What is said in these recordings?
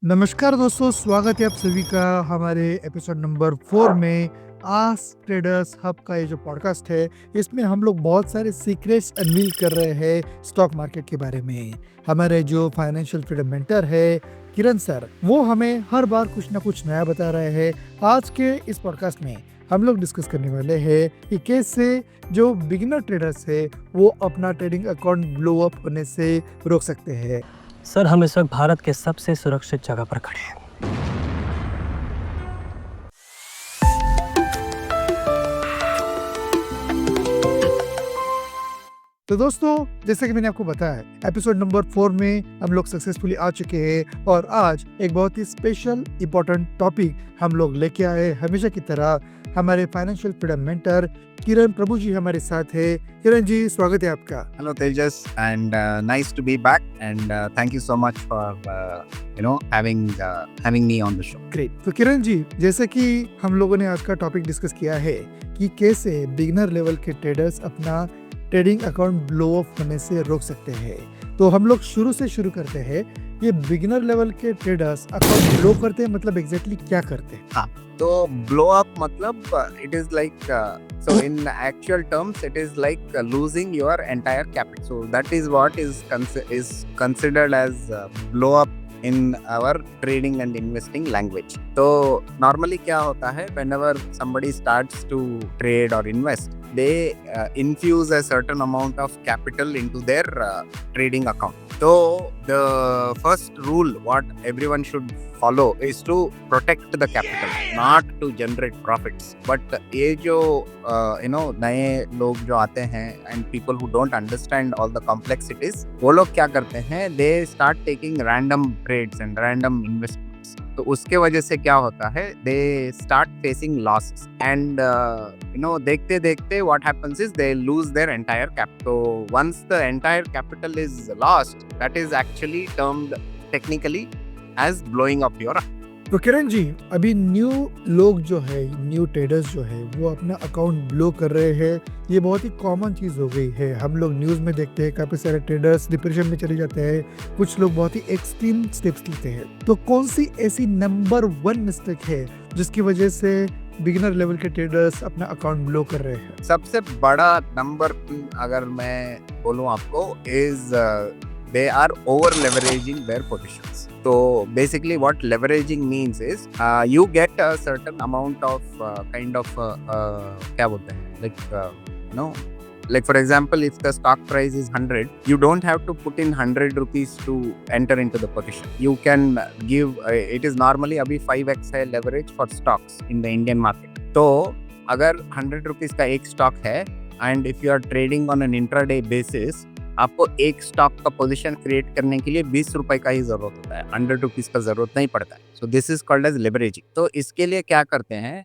नमस्कार दोस्तों, स्वागत है आप सभी का हमारे एपिसोड नंबर 4 में। आस्क ट्रेडर्स हब का ये जो पॉडकास्ट है, इसमें हम लोग बहुत सारे सीक्रेट्स अनवील कर रहे हैं स्टॉक मार्केट के बारे में। हमारे जो फाइनेंशियल फ्रीडम मेंटर है किरण सर, वो हमें हर बार कुछ ना कुछ नया बता रहे हैं। आज के इस पॉडकास्ट में हम लोग डिस्कस करने वाले हैं कि कैसे जो बिगिनर ट्रेडर्स है वो अपना ट्रेडिंग अकाउंट ब्लो अप होने से रोक सकते हैं। सर, हम इस वक्त भारत के सबसे सुरक्षित जगह पर खड़े हैं। तो दोस्तों, जैसे कि मैंने आपको बताया, एपिसोड नंबर 4 में हम लोग सक्सेसफुली आ चुके हैं और आज एक बहुत ही स्पेशल इंपॉर्टेंट टॉपिक हम लोग लेके आए। हमेशा की तरह हमारे फाइनेंशियल फ्रीडम मेंटर किरण प्रभु जी हमारे साथ है। किरण जी, स्वागत है आपका। Hello Tejas, and nice to be back, and thank you so much for having me on the show. Great. तो किरण जी, जैसे कि हम लोगों ने आज का टॉपिक डिस्कस किया है कि कैसे बिगिनर लेवल के ट्रेडर्स अपना ट्रेडिंग अकाउंट ब्लो अप होने से रोक सकते हैं, तो हम लोग शुरू करते हैं। ये बिगिनर लेवल के ट्रेडर्स अकाउंट ब्लो करते हैं, मतलब एग्जैक्टली क्या करते हैं? हाँ, तो blow up मतलब it is like so in actual terms it is like losing your entire capital. So that is what is considered as blow up in our trading and investing language. तो normally क्या होता है, whenever somebody starts to trade or invest, they infuse a certain amount of capital into their trading account. So the first rule what everyone should follow is to protect the capital, not to generate profits. But ये जो नए लोग जो आते हैं and people who don't understand all the complexities, वो लोग क्या करते हैं, they start taking random trades and random investments. तो उसके वजह से क्या होता है, they start facing losses and देखते देखते what happens is they lose their entire capital. So once the entire capital is lost, that is actually termed technically as blowing up your. तो किरण जी, अभी न्यू लोग जो है, न्यू ट्रेडर्स जो है, वो अपना अकाउंट ब्लो कर रहे हैं। ये बहुत ही कॉमन चीज़ हो गई है। हम लोग न्यूज़ में देखते हैं काफ़ी सारे ट्रेडर्स डिप्रेशन में चले जाते हैं, कुछ लोग बहुत ही एक्सट्रीम स्टेप्स लेते हैं। तो कौन सी ऐसी नंबर 1 मिस्टेक है जिसकी वजह से बिगिनर लेवल के ट्रेडर्स अपना अकाउंट ब्लो कर रहे हैं? सबसे बड़ा नंबर अगर मैं बोलूं आपको is they are over leveraging their positions. So basically what leveraging means is you get a certain amount of क्या बोलते हैं, like for example, if the stock price is 100, you don't have to put in 100 rupees to enter into the position. You can give it is normally अभी 5x है leverage for stocks in the Indian market. तो अगर 100 rupees का एक stock है and if you are trading on an intraday basis, आपको एक stock का पोजीशन क्रिएट करने के लिए 20 रुपए का ही जरूरत होता है, 100 रुपीज का जरूरत नहीं पड़ता है। So this is called as leveraging. तो इसके लिए क्या करते हैं,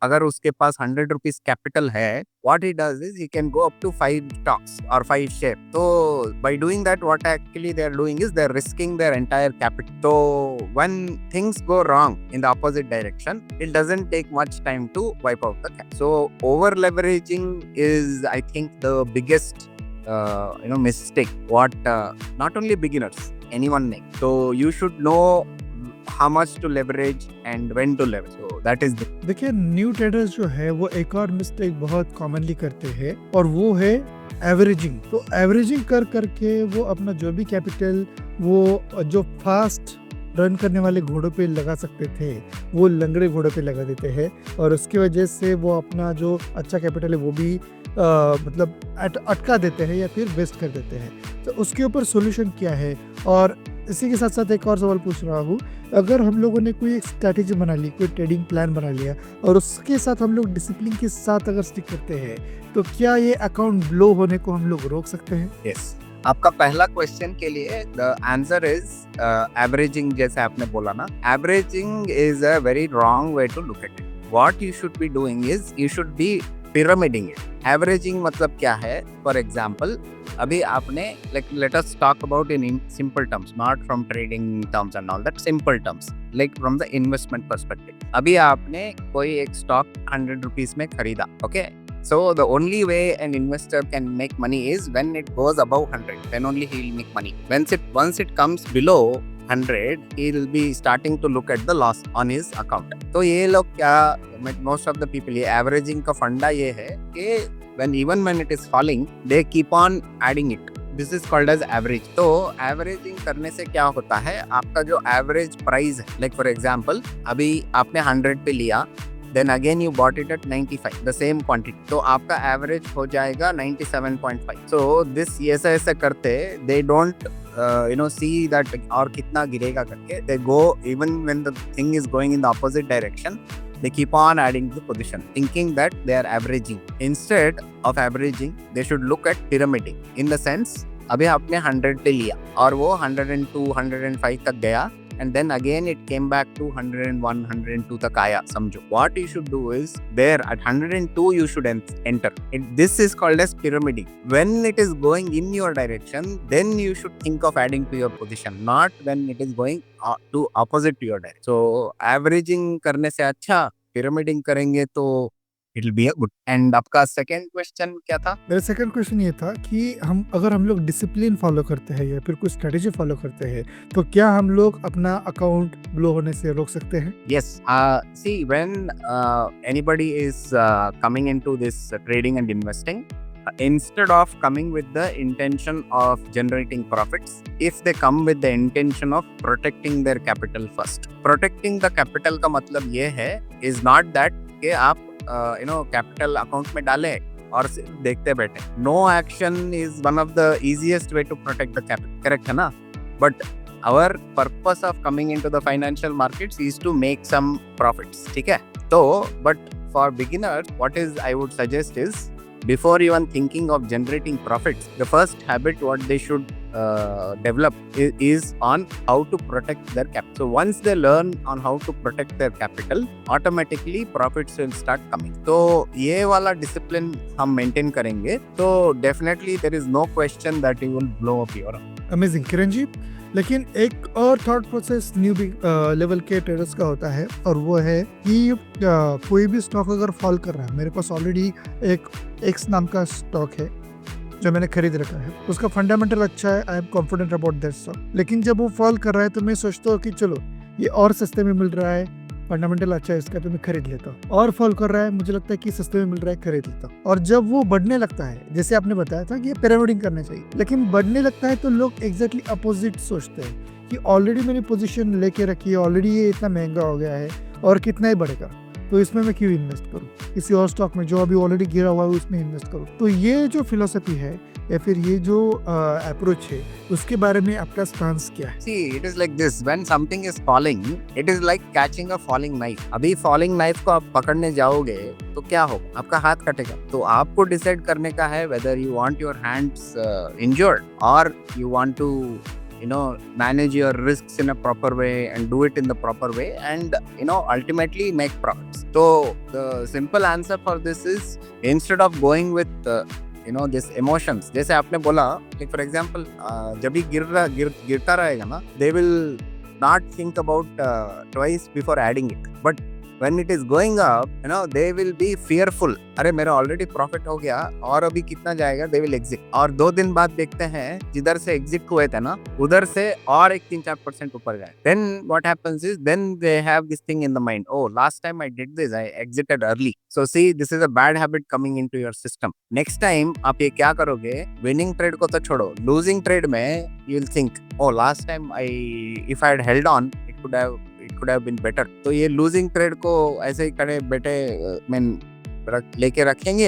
अगर उसके पास 100 रुपीज कैपिटल है, what he does is he can go up to 5 stocks or 5 shares. So by doing that, what actually they are doing is they are risking their entire capital. So when things go wrong in the opposite direction, it doesn't take much time to wipe out the capital. So over leveraging is, I think, the biggest mistake what not only beginners, anyone make. So you should know how much to leverage and when to leverage. So that is the. देखिए, new traders जो है वो एक और mistake बहुत commonly करते हैं और वो है एवरेजिंग। तो एवरेजिंग कर करके वो अपना जो भी कैपिटल वो जो फास्ट रन करने वाले घोड़ों पे लगा सकते थे, वो लंगड़े घोड़ों पे लगा देते हैं और उसकी वजह से वो अपना जो अच्छा कैपिटल है वो भी मतलब अटका देते हैं या फिर वेस्ट कर देते हैं। तो उसके ऊपर सॉल्यूशन क्या है? और इसी के साथ साथ एक और सवाल पूछ रहा हूँ, अगर हम लोगों ने कोई एक स्ट्रैटेजी बना ली, कोई ट्रेडिंग प्लान बना लिया और उसके साथ हम लोग डिसिप्लिन के साथ अगर स्टिक करते हैं, तो क्या ये अकाउंट ब्लो होने को हम लोग रोक सकते हैं? Yes. आपका पहला क्वेश्चन के लिए द आंसर इज एवरेजिंग। जैसे आपने बोला ना, averaging is a very wrong way to look at it. What you should be doing is you should be pyramiding it. Averaging मतलब क्या है? फॉर एग्जाम्पल, अभी आपने let us talk about in simple terms, not from trading terms and all that, simple terms, like from the investment perspective. अभी आपने कोई एक stock 100 rupees में खरीदा, okay? So the only way an investor can make money is when it goes above 100, then only he will make money. Once it comes below 100, he'll be starting to look at the loss on his account. तो ये लोग क्या, most of the people, ये averaging का फंडा ये है कि even when it is falling, they keep on adding it. This is called as average. तो averaging करने से क्या होता है, आपका जो average price है, like for example, अभी आपने 100 पे लिया, then again you bought it at 95, the same quantity, तो आपका average हो जाएगा 97.5. So this ऐसा करते, they don't see that और कितना गिरेगा करके, they go even when the thing is going in the opposite direction, they keep on adding the position thinking that they are averaging. Instead of averaging, they should look at pyramiding, in the sense अभी आपने 100 पे लिया और वो 102 105 तक गया, and then again it came back to 101 102 तक आया, समझो. What you should do is, there at 102 you should enter. This is called as pyramiding. When it is going in your direction, then you should think of adding to your position, not when it is going to opposite to your direction. So averaging करने से अच्छा pyramiding करेंगे तो it'll be a good. And आपका second question क्या था? मेरा second question ये था कि अगर हम लोग डिसिप्लिन फॉलो करते हैं या फिर कोई स्ट्रेटेजी फॉलो करते हैं तो क्या हम लोग अपना अकाउंट ब्लो होने से रोक सकते हैं? Yes. See, when anybody is coming into this trading and investing, instead of coming with the intention of generating profits, if they come with the intention of protecting their capital first. Protecting the capital का मतलब ये है, is not that कि आप capital account में डालें और सिर्फ देखते बैठे. No action is one of the easiest way to protect the capital, correct है ना? But our purpose of coming into the financial markets is to make some profits, ठीक है? तो but for beginners, what is I would suggest is, before even thinking of generating profits, the first habit what they should develop is on how to protect their capital. So once they learn on how to protect their capital, automatically profits will start coming. तो ये वाला discipline हम maintain करेंगे तो definitely there is no question that you will blow up your account. Amazing Kiran ji. लेकिन एक और thought process new level के ट्रेडर्स का होता है और वो है कि कोई भी स्टॉक अगर फॉल कर रहा है, मेरे पास ऑलरेडी एक एक्स नाम का स्टॉक है जो मैंने खरीद रखा है, उसका फंडामेंटल अच्छा है, I am confident about that stock, लेकिन जब वो फॉल कर रहा है तो मैं सोचता हूँ कि चलो ये और सस्ते में मिल रहा है, फंडामेंटल अच्छा है इसका, तो मैं खरीद लेता हूँ. और फॉल कर रहा है, मुझे लगता है कि सस्ते में मिल रहा है, खरीद लेता हूँ. और जब वो बढ़ने लगता है, जैसे आपने बताया था कि ये पिरामिडिंग करना चाहिए, लेकिन बढ़ने लगता है तो लोग एग्जैक्टली अपोजिट सोचते हैं कि ऑलरेडी मैंने पोजीशन लेके रखी है, ऑलरेडी ये इतना महंगा हो गया है और कितना ही बढ़ेगा, तो इसमें मैं क्यों इन्वेस्ट करूँ, किसी और स्टॉक में जो अभी ऑलरेडी गिरा हुआ है उसमें इन्वेस्ट करूँ. तो ये जो फिलोसफी है या फिर ये जो अप्रोच है, उसके बारे में आपका स्टांस क्या है? See, it is like this. When something is falling, it is like catching a falling knife. अभी falling knife को आप पकड़ने जाओगे तो क्या होगा? आपका हाथ कटेगा. तो आपको डिसाइड करने का है whether you want your hands injured or you want to manage your risks in a proper way and do it in the proper way and ultimately make profits. So the simple answer for this is, instead of going with this emotions, जैसे आपने बोला, like for example, जब भी गिरता रहेगा ना, they will not think about twice before adding it. But when it is going up, they will be fearful. अरे मेरा ऑलरेडी प्रॉफिट हो गया और अभी कितना जाएगा, they will exit. और 2 दिन बाद देखते हैं जिधर से एग्जिट हुए थे ना, उधर से और 3-4% ऊपर जाए. Then what happens is, then they have this thing in the mind, oh, last time I did this, I exited early. So see, this is a bad habit coming into your system. Next time आप ये क्या करोगे, winning trade को तो छोड़ो, losing trade में you will think, oh, last time if I had held on, it could have been better. तो ये लूजिंग ट्रेड को ऐसे ही खड़े बैठे लेके रखेंगे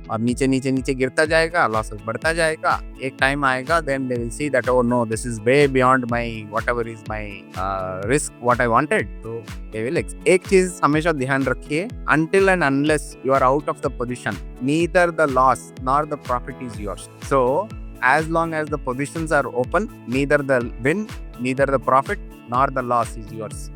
और नीचे गिरता जाएगा, लॉसेस बढ़ता जाएगा. एक टाइम आएगा, then they will see that, oh no, this is way beyond my whatever is my risk what I wanted. तो they will एक चीज हमेशा ध्यान रखिए, until and unless you are out of the position, neither the loss nor the profit is yours. So as long as the positions are open, neither the win, neither the profit nor the loss is yours.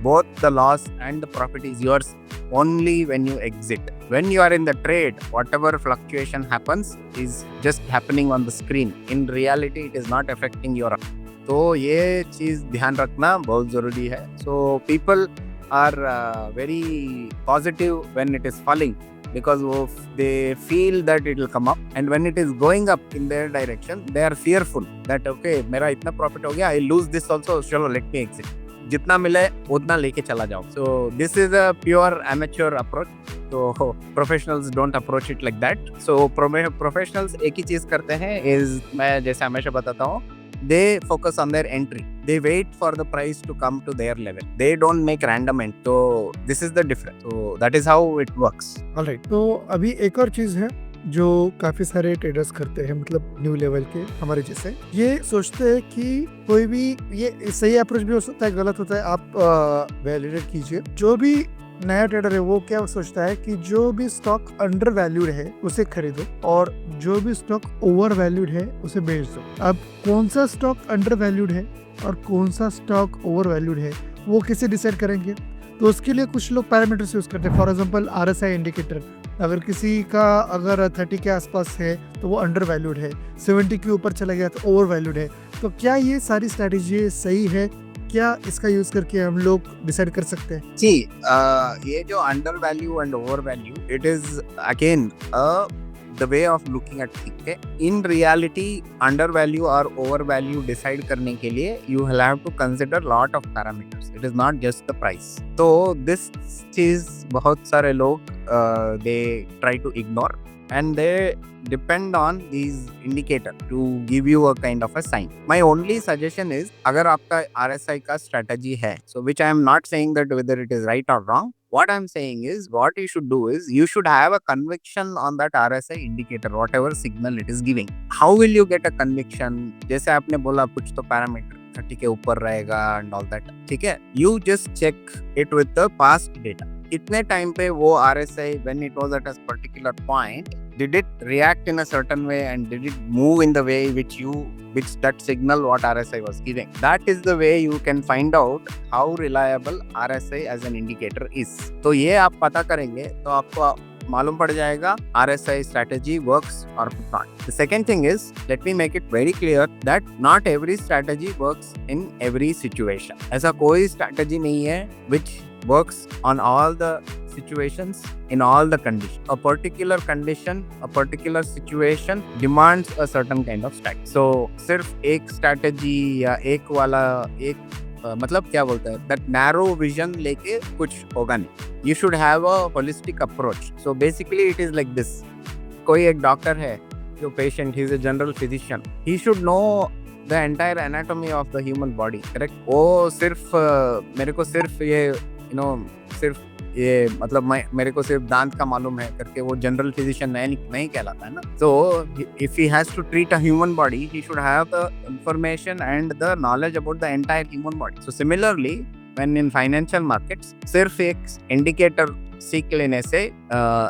Both the loss and the profit is yours only when you exit. When you are in the trade, whatever fluctuation happens is just happening on the screen. In reality, it is not affecting your account. तो ये चीज ध्यान रखना बहुत जरूरी है. So people are very positive when it is falling, because they feel that it will come up, and when it is going up in their direction, they are fearful that okay, मेरा इतना profit हो गया, I lose this also, चलो let me exit. जितना मिले उतना लेके चला जाओ. So this is a pure amateur approach. So professionals don't approach it like that. So professionals एक ही चीज करते हैं is, मैं जैसे हमेशा बताता हूँ, they focus on their entry. They wait for the price to come to their level. They don't make random entry. So this is the difference. So that is how it works. Alright, तो अभी एक और चीज है जो काफी सारे traders करते हैं, मतलब न्यू लेवल के हमारे जैसे, ये सोचते हैं कि कोई भी, ये सही अप्रोच भी हो सकता है, गलत होता है, आप वैलिडेट कीजिए. जो भी नया ट्रेडर है वो क्या सोचता है कि जो भी स्टॉक अंडर वैल्यूड है उसे खरीदो और जो भी स्टॉक ओवर वैल्यूड है उसे बेच दो. अब कौन सा स्टॉक अंडर वैल्यूड है और कौन सा स्टॉक ओवर वैल्यूड है वो कैसे डिसाइड करेंगे? तो उसके लिए कुछ लोग पैरामीटर्स यूज करते हैं. फॉर एग्जांपल RSI इंडिकेटर, अगर किसी का अगर 30 के आसपास है तो वो अंडर वैल्यूड है, 70 के ऊपर चला गया तो ओवर वैल्यूड है. तो क्या ये सारी स्ट्रैटेजी सही है? क्या इसका यूज करके हम लोग डिसाइड कर सकते हैं? जी, ये जो under value and over value, it is again the way of looking at things. Okay? In reality, under value or over value decide करने के लिए you will have to consider lot of parameters. It is not just the price. तो this चीज बहुत सारे लोग they try to ignore and they depend on these indicator to give you a kind of a sign. My only suggestion is, अगर आपका RSI का strategy है, so which I am not saying that whether it is right or wrong. What I'm saying is, what you should do is, you should have a conviction on that RSI indicator, whatever signal it is giving. How will you get a conviction? जैसे आपने बोला कुछ तो parameter 30 के ऊपर रहेगा and all that, ठीक है? You just check it with the past data. इतने टाइम पे वो RSI, when it was at a particular point, did it react in a certain way and did it move in the way which that signal what RSI was giving? That is the way you can find out how reliable RSI as an indicator is. तो ये आप पता करेंगे तो आपको मालूम पड़ जाएगा RSI strategy works or not. The second thing is, let me make it very clear that not every strategy works in every situation. ऐसा कोई strategy नहीं है which works on all the situations in all the conditions. A particular condition, a particular situation demands a certain kind of strategy. So सिर्फ एक strategy या एक वाला मतलब क्या बोलता है, that narrow vision लेके कुछ होगा नहीं. You should have a holistic approach. So basically it is like this. कोई एक डॉक्टर है जो patient, he is a general physician. He should know the entire anatomy of the human body, correct? वो सिर्फ मेरे को सिर्फ ये सिर्फ ये मतलब मेरे को सिर्फ दांत का मालूम है करके वो जनरल फिजिशियन नहीं कहलाता है ना. So if he has to treat a human body, he should have the information and the knowledge about the entire human body. So similarly, when in financial markets, सिर्फ एक इंडिकेटर सीख लेने से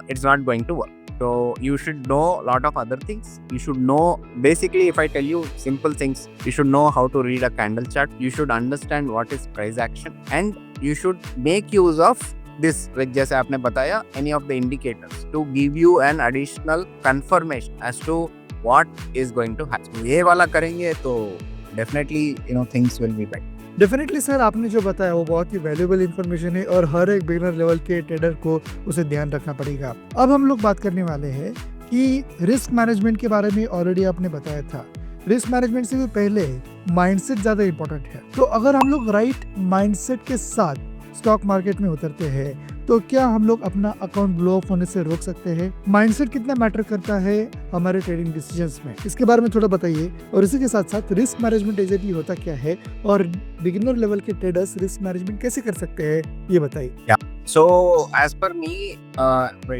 it's not going to work. So you should know a lot of other things. You should know, basically if I tell you simple things, you should know how to read a candle chart. You should understand what is price action, and you should make use of this, like जैसे आपने बताया, any of the indicators to give you an additional confirmation as to what is going to happen. ये वाला करेंगे तो definitely things will be better. Definitely sir, आपने जो बताया वो बहुत ही वैल्यूएबल इन्फॉर्मेशन है और हर एक बिगिनर लेवल के ट्रेडर को उसे ध्यान रखना पड़ेगा. अब हम लोग बात करने वाले हैं कि रिस्क मैनेजमेंट के बारे में. ऑलरेडी आपने बताया था, रिस्क मैनेजमेंट से भी पहले माइंडसेट ज्यादा इंपॉर्टेंट है. तो अगर हम लोग राइट माइंडसेट के साथ स्टॉक मार्केट में उतरते हैं तो क्या हम लोग अपना अकाउंट ब्लो ऑफ होने से रोक सकते हैं? माइंडसेट कितना मैटर करता है हमारे ट्रेडिंग डिसीजंस में, इसके बारे में थोड़ा बताइए. और इसी के साथ साथ रिस्क मैनेजमेंट एग्जैक्टली होता क्या है और बिगिनर लेवल के ट्रेडर्स रिस्क मैनेजमेंट कैसे कर सकते हैं, ये बताइए. So as per me,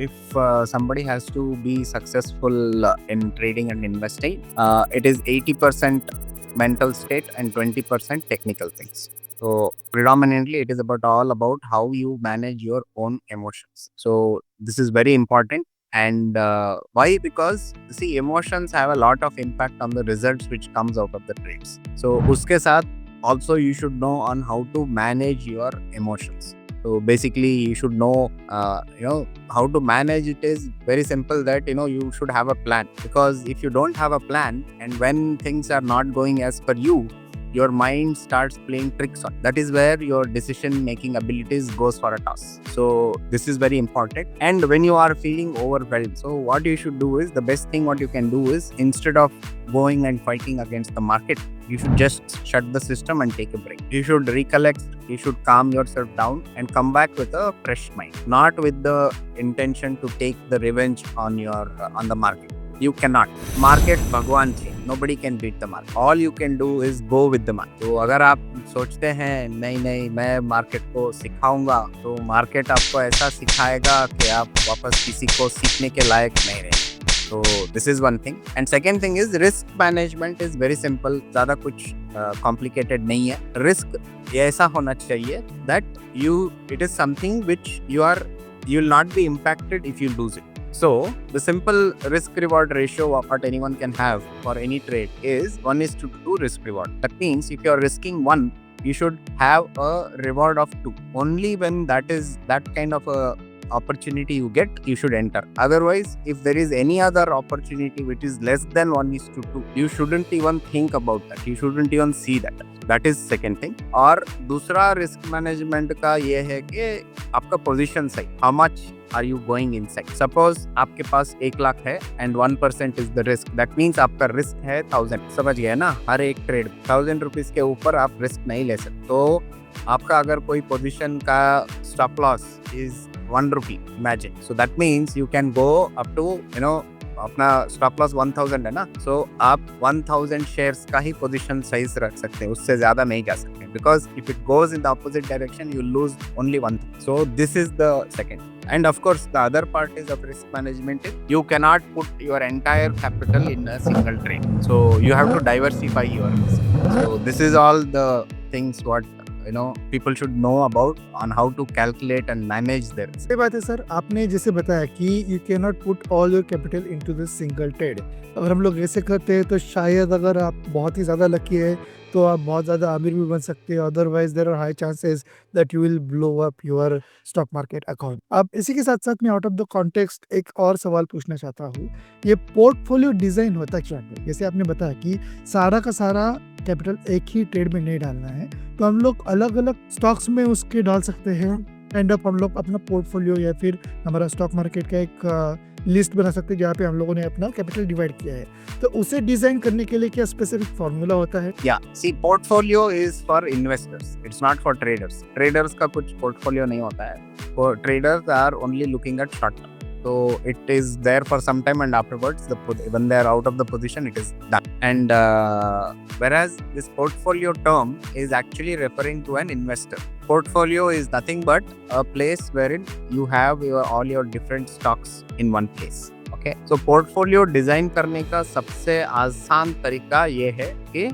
if somebody has to be successful in trading and investing, it is 80% mental state and 20% technical things. So predominantly it is all about how you manage your own emotions. So this is very important. And why? Because see, emotions have a lot of impact on the results which comes out of the trades. So uske saath also you should know on how to manage your emotions. So basically you should know how to manage it. Is very simple that you should have a plan, because if you don't have a plan and when things are not going as per you, your mind starts playing tricks on. That is where your decision making abilities goes for a toss. So this is very important. And when you are feeling overwhelmed, so what you should do is, the best thing what you can do is, instead of going and fighting against the market, you should just shut the system and take a break. You should recollect, you should calm yourself down and come back with a fresh mind, not with the intention to take the revenge on the market. You cannot. Market भगवान थे. Nobody can beat the market. All you can do is go with the market. तो अगर आप सोचते हैं नहीं मैं market को सिखाऊंगा, तो मार्केट आपको ऐसा सिखाएगा कि आप वापस किसी को सीखने के लायक नहीं रहेंगे. So this is one thing. And second thing is, risk management is very simple. ज़्यादा कुछ complicated नहीं है. Risk ये ऐसा होना चाहिए that it is something which you will not be impacted if you lose it. So the simple risk reward ratio of what anyone can have for any trade is 1:2 risk reward. That means if you are risking 1, you should have a reward of 2. Only when that kind of a opportunity you get, you should enter. Otherwise, if there is any other opportunity which is less than 1:2, you shouldn't even think about that. You shouldn't even see that. That is second thing. और दूसरा risk management का ये है कि आपका position सही. How much are you going inside? Suppose आपके पास 1 लाख है and 1% is the risk. That means आपका risk है 1000. समझ गए ना? हर एक ट्रेड 1000 रुपीज के ऊपर आप रिस्क नहीं ले सकते. तो आपका अगर कोई पोजीशन का stop loss is 1 rupee, imagine. So that means you can go up to अपना स्टॉप लॉस 1000 है ना, सो आप 1000 शेयर्स का ही पोजीशन साइज रख सकते हैं, उससे ज्यादा नहीं जा सकते, because if it goes in the opposite direction you lose only 1. So this is the second. And of course, the other part is of risk management is you cannot put your entire capital in a single trade. So you have to diversify your risk. So this is all the things what people should know about on how to calculate and manage their risk. सही बात है sir. आपने जैसे बताया कि you cannot put all your capital into this single trade. अगर हम लोग ऐसे करते हैं तो शायद अगर आप बहुत ही ज़्यादा लकी है तो आप बहुत ज़्यादा अमीर भी बन सकते हैं. Otherwise there are high chances that you will blow up your stock market account. अब इसी के साथ साथ मैं आउट ऑफ द कॉन्टेक्स्ट एक और सवाल पूछना चाहता हूँ. ये पोर्टफोलियो डिज़ाइन होता क्या है? जैसे आपने बताया कि सारा का सारा कैपिटल एक ही ट्रेड में नहीं डालना है, तो हम लोग अलग अलग स्टॉक्स में उसके डाल सकते हैं. एंड अप हम लोग अपना पोर्टफोलियो या फिर हमारा स्टॉक मार्केट का एक लिस्ट बना सकते हैं जहाँ पे हम लोगों ने अपना कैपिटल डिवाइड किया है. तो उसे डिजाइन करने के लिए क्या स्पेसिफिक फॉर्मूला होता है? See, portfolio is for investors. It's not for traders. Traders का कुछ portfolio नहीं होता है. For traders are only looking at short term. So it is there for some time and afterwards, when they are out of the position, it is done. And whereas this portfolio term is actually referring to an investor. Portfolio is nothing but a place wherein you have all your different stocks in one place. Okay? So portfolio design करने का सबसे आसान तरीका ये है कि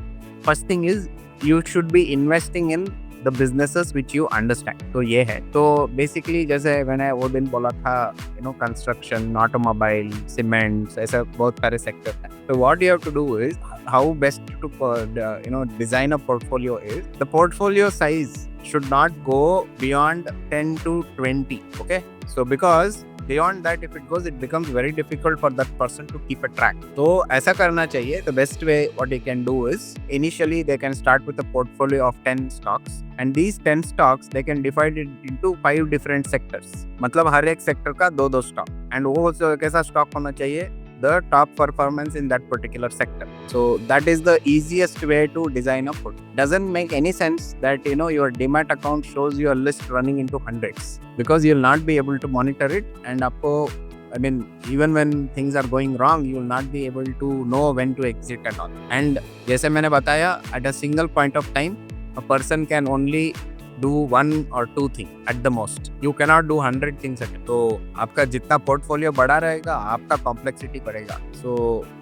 first thing is you should be investing in the businesses which you understand. तो ये है. तो basically जैसे मैंने वो दिन बोला था, construction, automobile, cement, ऐसे बहुत सारे sectors हैं. So what you have to do is, how best to design a portfolio is, the portfolio size should not go beyond 10 to 20. Okay? So because beyond that, if it goes, it becomes very difficult for that person to keep a track. So ऐसा करना चाहिए. The best way what they can do is, initially they can start with a portfolio of 10 stocks, and these 10 stocks they can divide it into 5 different sectors. मतलब हर एक sector का 2-2 stock, and वो कैसा stock होना चाहिए? The top performance in that particular sector. So that is the easiest way to design a portfolio. Doesn't make any sense that your Demat account shows your list running into hundreds, because you'll not be able to monitor it, and even when things are going wrong, you will not be able to know when to exit and all. And जैसे मैंने बताया, at a single point of time, a person can only do 1 or 2 things at the most. You cannot do 100 things at a time. तो आपका जितना portfolio बड़ा रहेगा, आपका complexity बढ़ेगा. So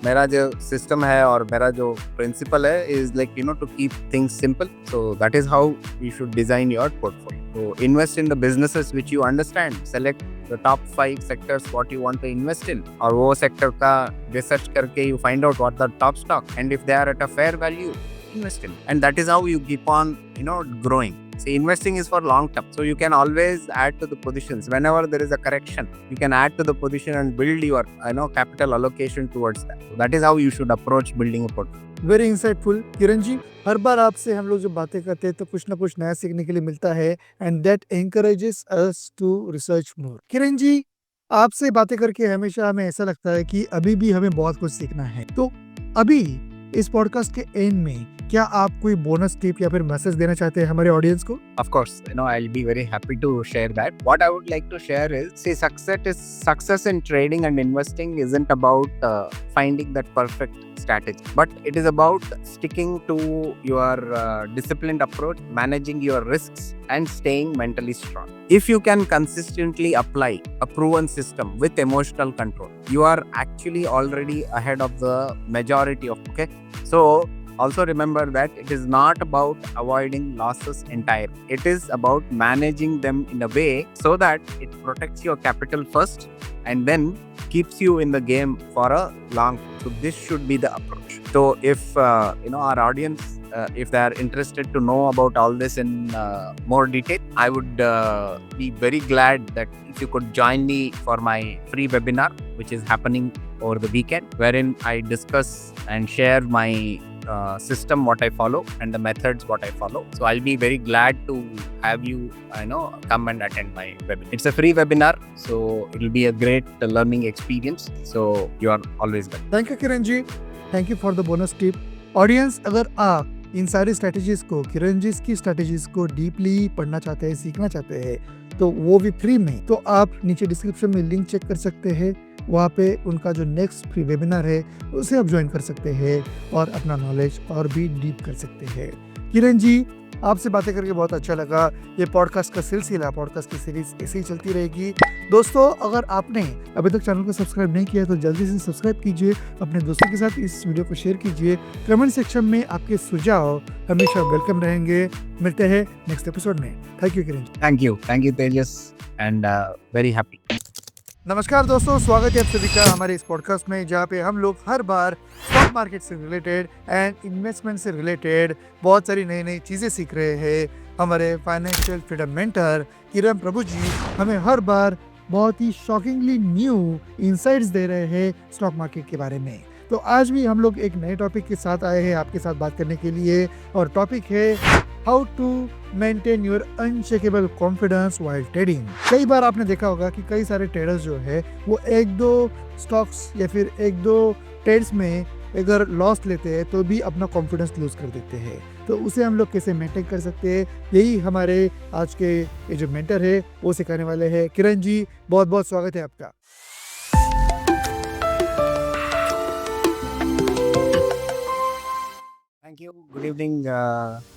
मेरा जो सिस्टम है और मेरा जो प्रिंसिपल है is like to keep things simple. So that is how you should design your portfolio. So invest in the businesses which you understand. Select the top 5 sectors what you want to invest in, और वो sector का research करके you find out what the top stock, and if they are at a fair value, invest in. And that is how you keep on growing. See, investing is for long term, so you can always add to the positions. Whenever there is a correction, you can add to the position and build your capital allocation towards that. So that is how you should approach building a portfolio. Very insightful Kiran ji. हर बार आपसे हम लोग जब बातें करते हैं तो कुछ ना कुछ नया सीखने के लिए मिलता है and that encourages us to research more. Kiran ji, आपसे बातें करके हमेशा हमें ऐसा लगता है कि अभी भी हमें बहुत कुछ सीखना है। तो अभी इस पॉडकास्ट के एंड में क्या आप कोई बोनस टिप या फिर मैसेज देना चाहते हैं हमारे ऑडियंस को? Of course, I'll be very happy to share that. What I would like to share is, see, success in trading and investing isn't about finding that perfect strategy, but it is about sticking to your disciplined approach, managing your risks, and staying mentally strong. If you can consistently apply a proven system with emotional control, you are actually already ahead of the majority of, okay? So also remember that it is not about avoiding losses entirely. It is about managing them in a way so that it protects your capital first and then keeps you in the game for a long. So this should be the approach. So if our audience, if they are interested to know about all this in more detail, I would be very glad that if you could join me for my free webinar, which is happening over the weekend, wherein I discuss and share my system, what I follow, and the methods what I follow. So I'll be very glad to have you come and attend my webinar. It's a free webinar, so it'll be a great learning experience. So you are always welcome. Thank you Kiran ji, thank you for the bonus tip. Audience, अगर आप इन सारी strategies को, किरण जी की strategies को deeply पढ़ना चाहते हैं, सीखना चाहते हैं, तो वो भी फ्री में, तो आप नीचे डिस्क्रिप्शन में लिंक चेक कर सकते हैं। वहाँ पे उनका जो नेक्स्ट फ्री वेबिनार है उसे आप ज्वाइन कर सकते हैं और अपना नॉलेज और भी डीप कर सकते हैं। किरण जी, आपसे बातें करके बहुत अच्छा लगा। ये पॉडकास्ट का सिलसिला, पॉडकास्ट की सीरीज ऐसे ही चलती रहेगी। दोस्तों, अगर आपने अभी तक चैनल को सब्सक्राइब नहीं किया तो जल्दी से सब्सक्राइब कीजिए, अपने दोस्तों के साथ इस वीडियो को शेयर कीजिए। कमेंट सेक्शन में आपके सुझाव हमेशा वेलकम रहेंगे। मिलते हैं नेक्स्ट एपिसोड में। Thank you Kiran ji. Thank you Tejas, and very happy. नमस्कार दोस्तों, स्वागत है आप सभी का हमारे इस पॉडकास्ट में, जहाँ पे हम लोग हर बार स्टॉक मार्केट से रिलेटेड एंड इन्वेस्टमेंट से रिलेटेड बहुत सारी नई नई चीज़ें सीख रहे हैं। हमारे फाइनेंशियल फ्रीडम मेंटर किरण प्रभु जी हमें हर बार बहुत ही शॉकिंगली न्यू इंसाइट्स दे रहे हैं स्टॉक मार्केट के बारे में। तो आज भी हम लोग एक नए टॉपिक के साथ आए हैं आपके साथ बात करने के लिए, और टॉपिक है how to maintain your unshakeable confidence while trading. कई बार आपने देखा होगा कि कई सारे ट्रेडर्स जो है वो एक दो स्टॉक्स या फिर एक दो ट्रेड्स में अगर लॉस लेते हैं तो भी अपना कॉन्फिडेंस लूज कर देते हैं। तो उसे हम लोग कैसे मेंटेन कर सकते हैं, यही हमारे आज के ये जो मेंटर है वो सिखाने वाले हैं। किरण जी, बहुत बहुत स्वागत है आपका। Thank you. Good evening,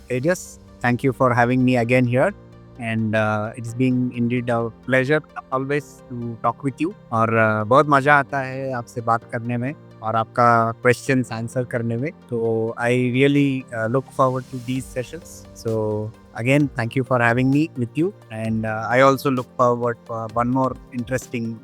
Tejas. Thank you for having me again here. And it's been indeed a pleasure always to talk with you. और बहुत मज़ा आता है आपसे बात करने में और आपका questions answer करने में. So I really look forward to these sessions. So again, thank you for having me with you. And I also look forward for one more interesting,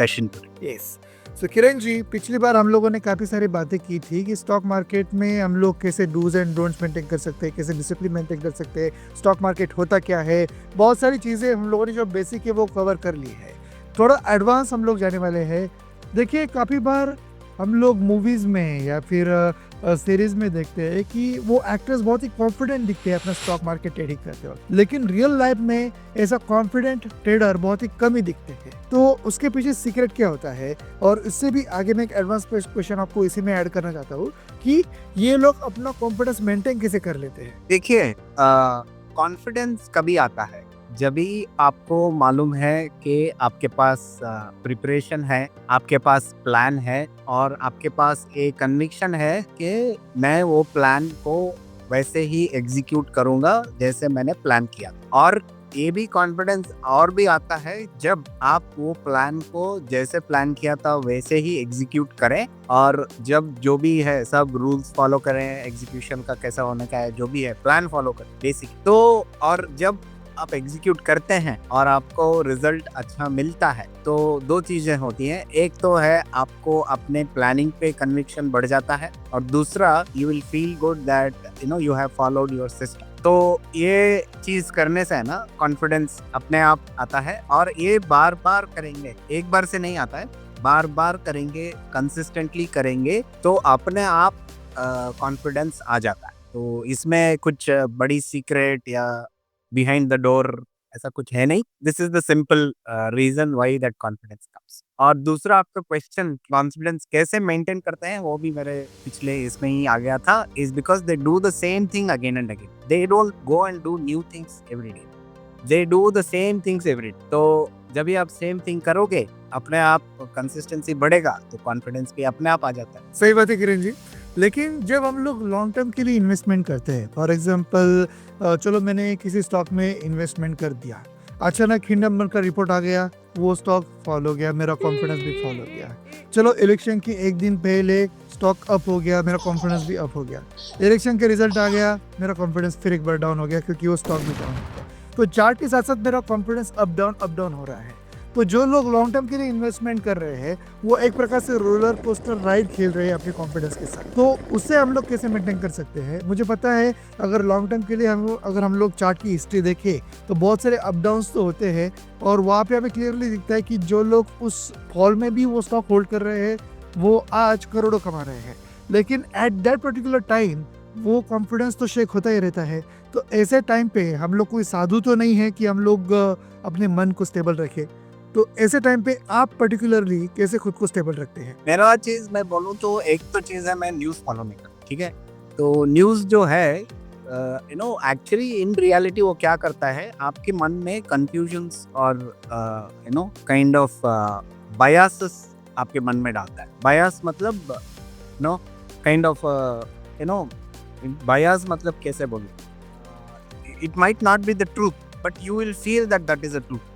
session today. Yes. तो किरण जी, पिछली बार हम लोगों ने काफ़ी सारी बातें की थी कि स्टॉक मार्केट में हम लोग कैसे डूज एंड डोंट्स मेंटेन कर सकते हैं, कैसे डिसिप्लिन मेंटेन कर सकते हैं, स्टॉक मार्केट होता क्या है, बहुत सारी चीज़ें हम लोगों ने जो बेसिक है वो कवर कर ली है। थोड़ा एडवांस हम लोग जाने वाले हैं। देखिए, काफ़ी बार हम लोग मूवीज़ में या फिर सीरीज़ में देखते हैं कि वो एक्टर्स बहुत ही कॉन्फिडेंट दिखते हैं अपना स्टॉक मार्केट ट्रेडिंग करते वक्त, लेकिन रियल लाइफ में ऐसा कॉन्फिडेंट ट्रेडर बहुत ही कम ही दिखते हैं। तो उसके पीछे सीक्रेट क्या होता है, और इससे भी आगे मैं एक एडवांस क्वेश्चन आपको इसी में ऐड करना चाहता हूँ कि ये लोग अपना कॉन्फिडेंस मेंटेन कैसे कर लेते हैं। देखिए, कॉन्फिडेंस कभी आता है जब भी आपको मालूम है कि आपके पास प्रिपरेशन है, आपके पास प्लान है और आपके पास एक कन्विक्शन है कि मैं वो प्लान को वैसे ही एग्जीक्यूट करूंगा जैसे मैंने प्लान किया। और ये भी कॉन्फिडेंस और भी आता है जब आप वो प्लान को जैसे प्लान किया था वैसे ही एग्जीक्यूट करें, और जब जो भी है सब रूल्स फॉलो करें, एग्जीक्यूशन का कैसा होने का है, जो भी है प्लान फॉलो करें बेसिक। तो और जब आप एग्जीक्यूट करते हैं और आपको रिजल्ट अच्छा मिलता है तो दो चीजें होती हैं। एक तो है आपको अपने प्लानिंग पे कन्विक्शन बढ़ जाता है, और दूसरा you will feel good that you have followed your system. तो ये चीज करने से है ना कॉन्फिडेंस अपने आप आता है, और ये बार बार करेंगे, एक बार से नहीं आता है, बार बार करेंगे, कंसिस्टेंटली करेंगे तो अपने आप कॉन्फिडेंस आ जाता है। तो इसमें कुछ बड़ी सीक्रेट या बिहाइंड द डोर ऐसा कुछ है नहीं। This is the simple reason why that confidence comes. और दूसरा आपका क्वेश्चन कॉन्फिडेंस कैसे मेंटेन करते हैं, वो भी मेरे पिछले इसमें ही आ गया था। Is because they do the same thing again and again, they don't go and do new things every day, they do the same things every day. तो जब भी आप सेम थिंग करोगे, अपने आप कंसिस्टेंसी बढ़ेगा, तो कॉन्फिडेंस भी अपने आप आ जाता है। सही बात है किरण जी। लेकिन जब हम लोग लॉन्ग टर्म के लिए इन्वेस्टमेंट करते हैं, फॉर एग्जांपल चलो मैंने किसी स्टॉक में इन्वेस्टमेंट कर दिया, अचानक हिंडनबर्ग का रिपोर्ट आ गया, वो स्टॉक फॉल हो गया, मेरा कॉन्फिडेंस भी फॉल हो गया। चलो इलेक्शन के एक दिन पहले स्टॉक अप हो गया, मेरा कॉन्फिडेंस भी अप हो गया। इलेक्शन के रिजल्ट आ गया, मेरा कॉन्फिडेंस फिर एक बार डाउन हो गया, क्योंकि वो स्टॉक भी डाउन हो गया। तो चार्ट के साथ साथ मेरा कॉन्फिडेंस अप डाउन हो रहा है। तो जो लोग लॉन्ग टर्म के लिए इन्वेस्टमेंट कर रहे हैं, वो एक प्रकार से रोलर कोस्टर राइड खेल रहे हैं अपने कॉन्फिडेंस के साथ। तो उससे हम लोग कैसे मेंटेन कर सकते हैं? मुझे पता है, अगर लॉन्ग टर्म के लिए अगर हम लोग चार्ट की हिस्ट्री देखें, तो बहुत सारे अप डाउन्स तो होते हैं, और वहाँ पे हमें क्लियरली दिखता है कि जो लोग उस फॉल में भी वो स्टॉक होल्ड कर रहे हैं, वो आज करोड़ों कमा रहे हैं। लेकिन एट दैट पर्टिकुलर टाइम वो कॉन्फिडेंस तो शेक होता ही रहता है। तो ऐसे टाइम पे हम लोग कोई साधु तो नहीं है कि हम लोग अपने मन को स्टेबल रखें। तो ऐसे टाइम पे आप पर्टिकुलरली कैसे खुद को स्टेबल रखते हैं? मेरा चीज मैं बोलूँ तो एक तो चीज है, मैं न्यूज फॉलो नहीं करता, ठीक है। तो न्यूज जो है एक्चुअली इन रियलिटी वो क्या करता है, आपके मन में कंफ्यूजन्स और काइंड ऑफ बायसेस आपके मन में डालता है। बायस मतलब काइंड ऑफ बायस मतलब कैसे बोलूं, it might not be the truth, but you will feel that that is the truth.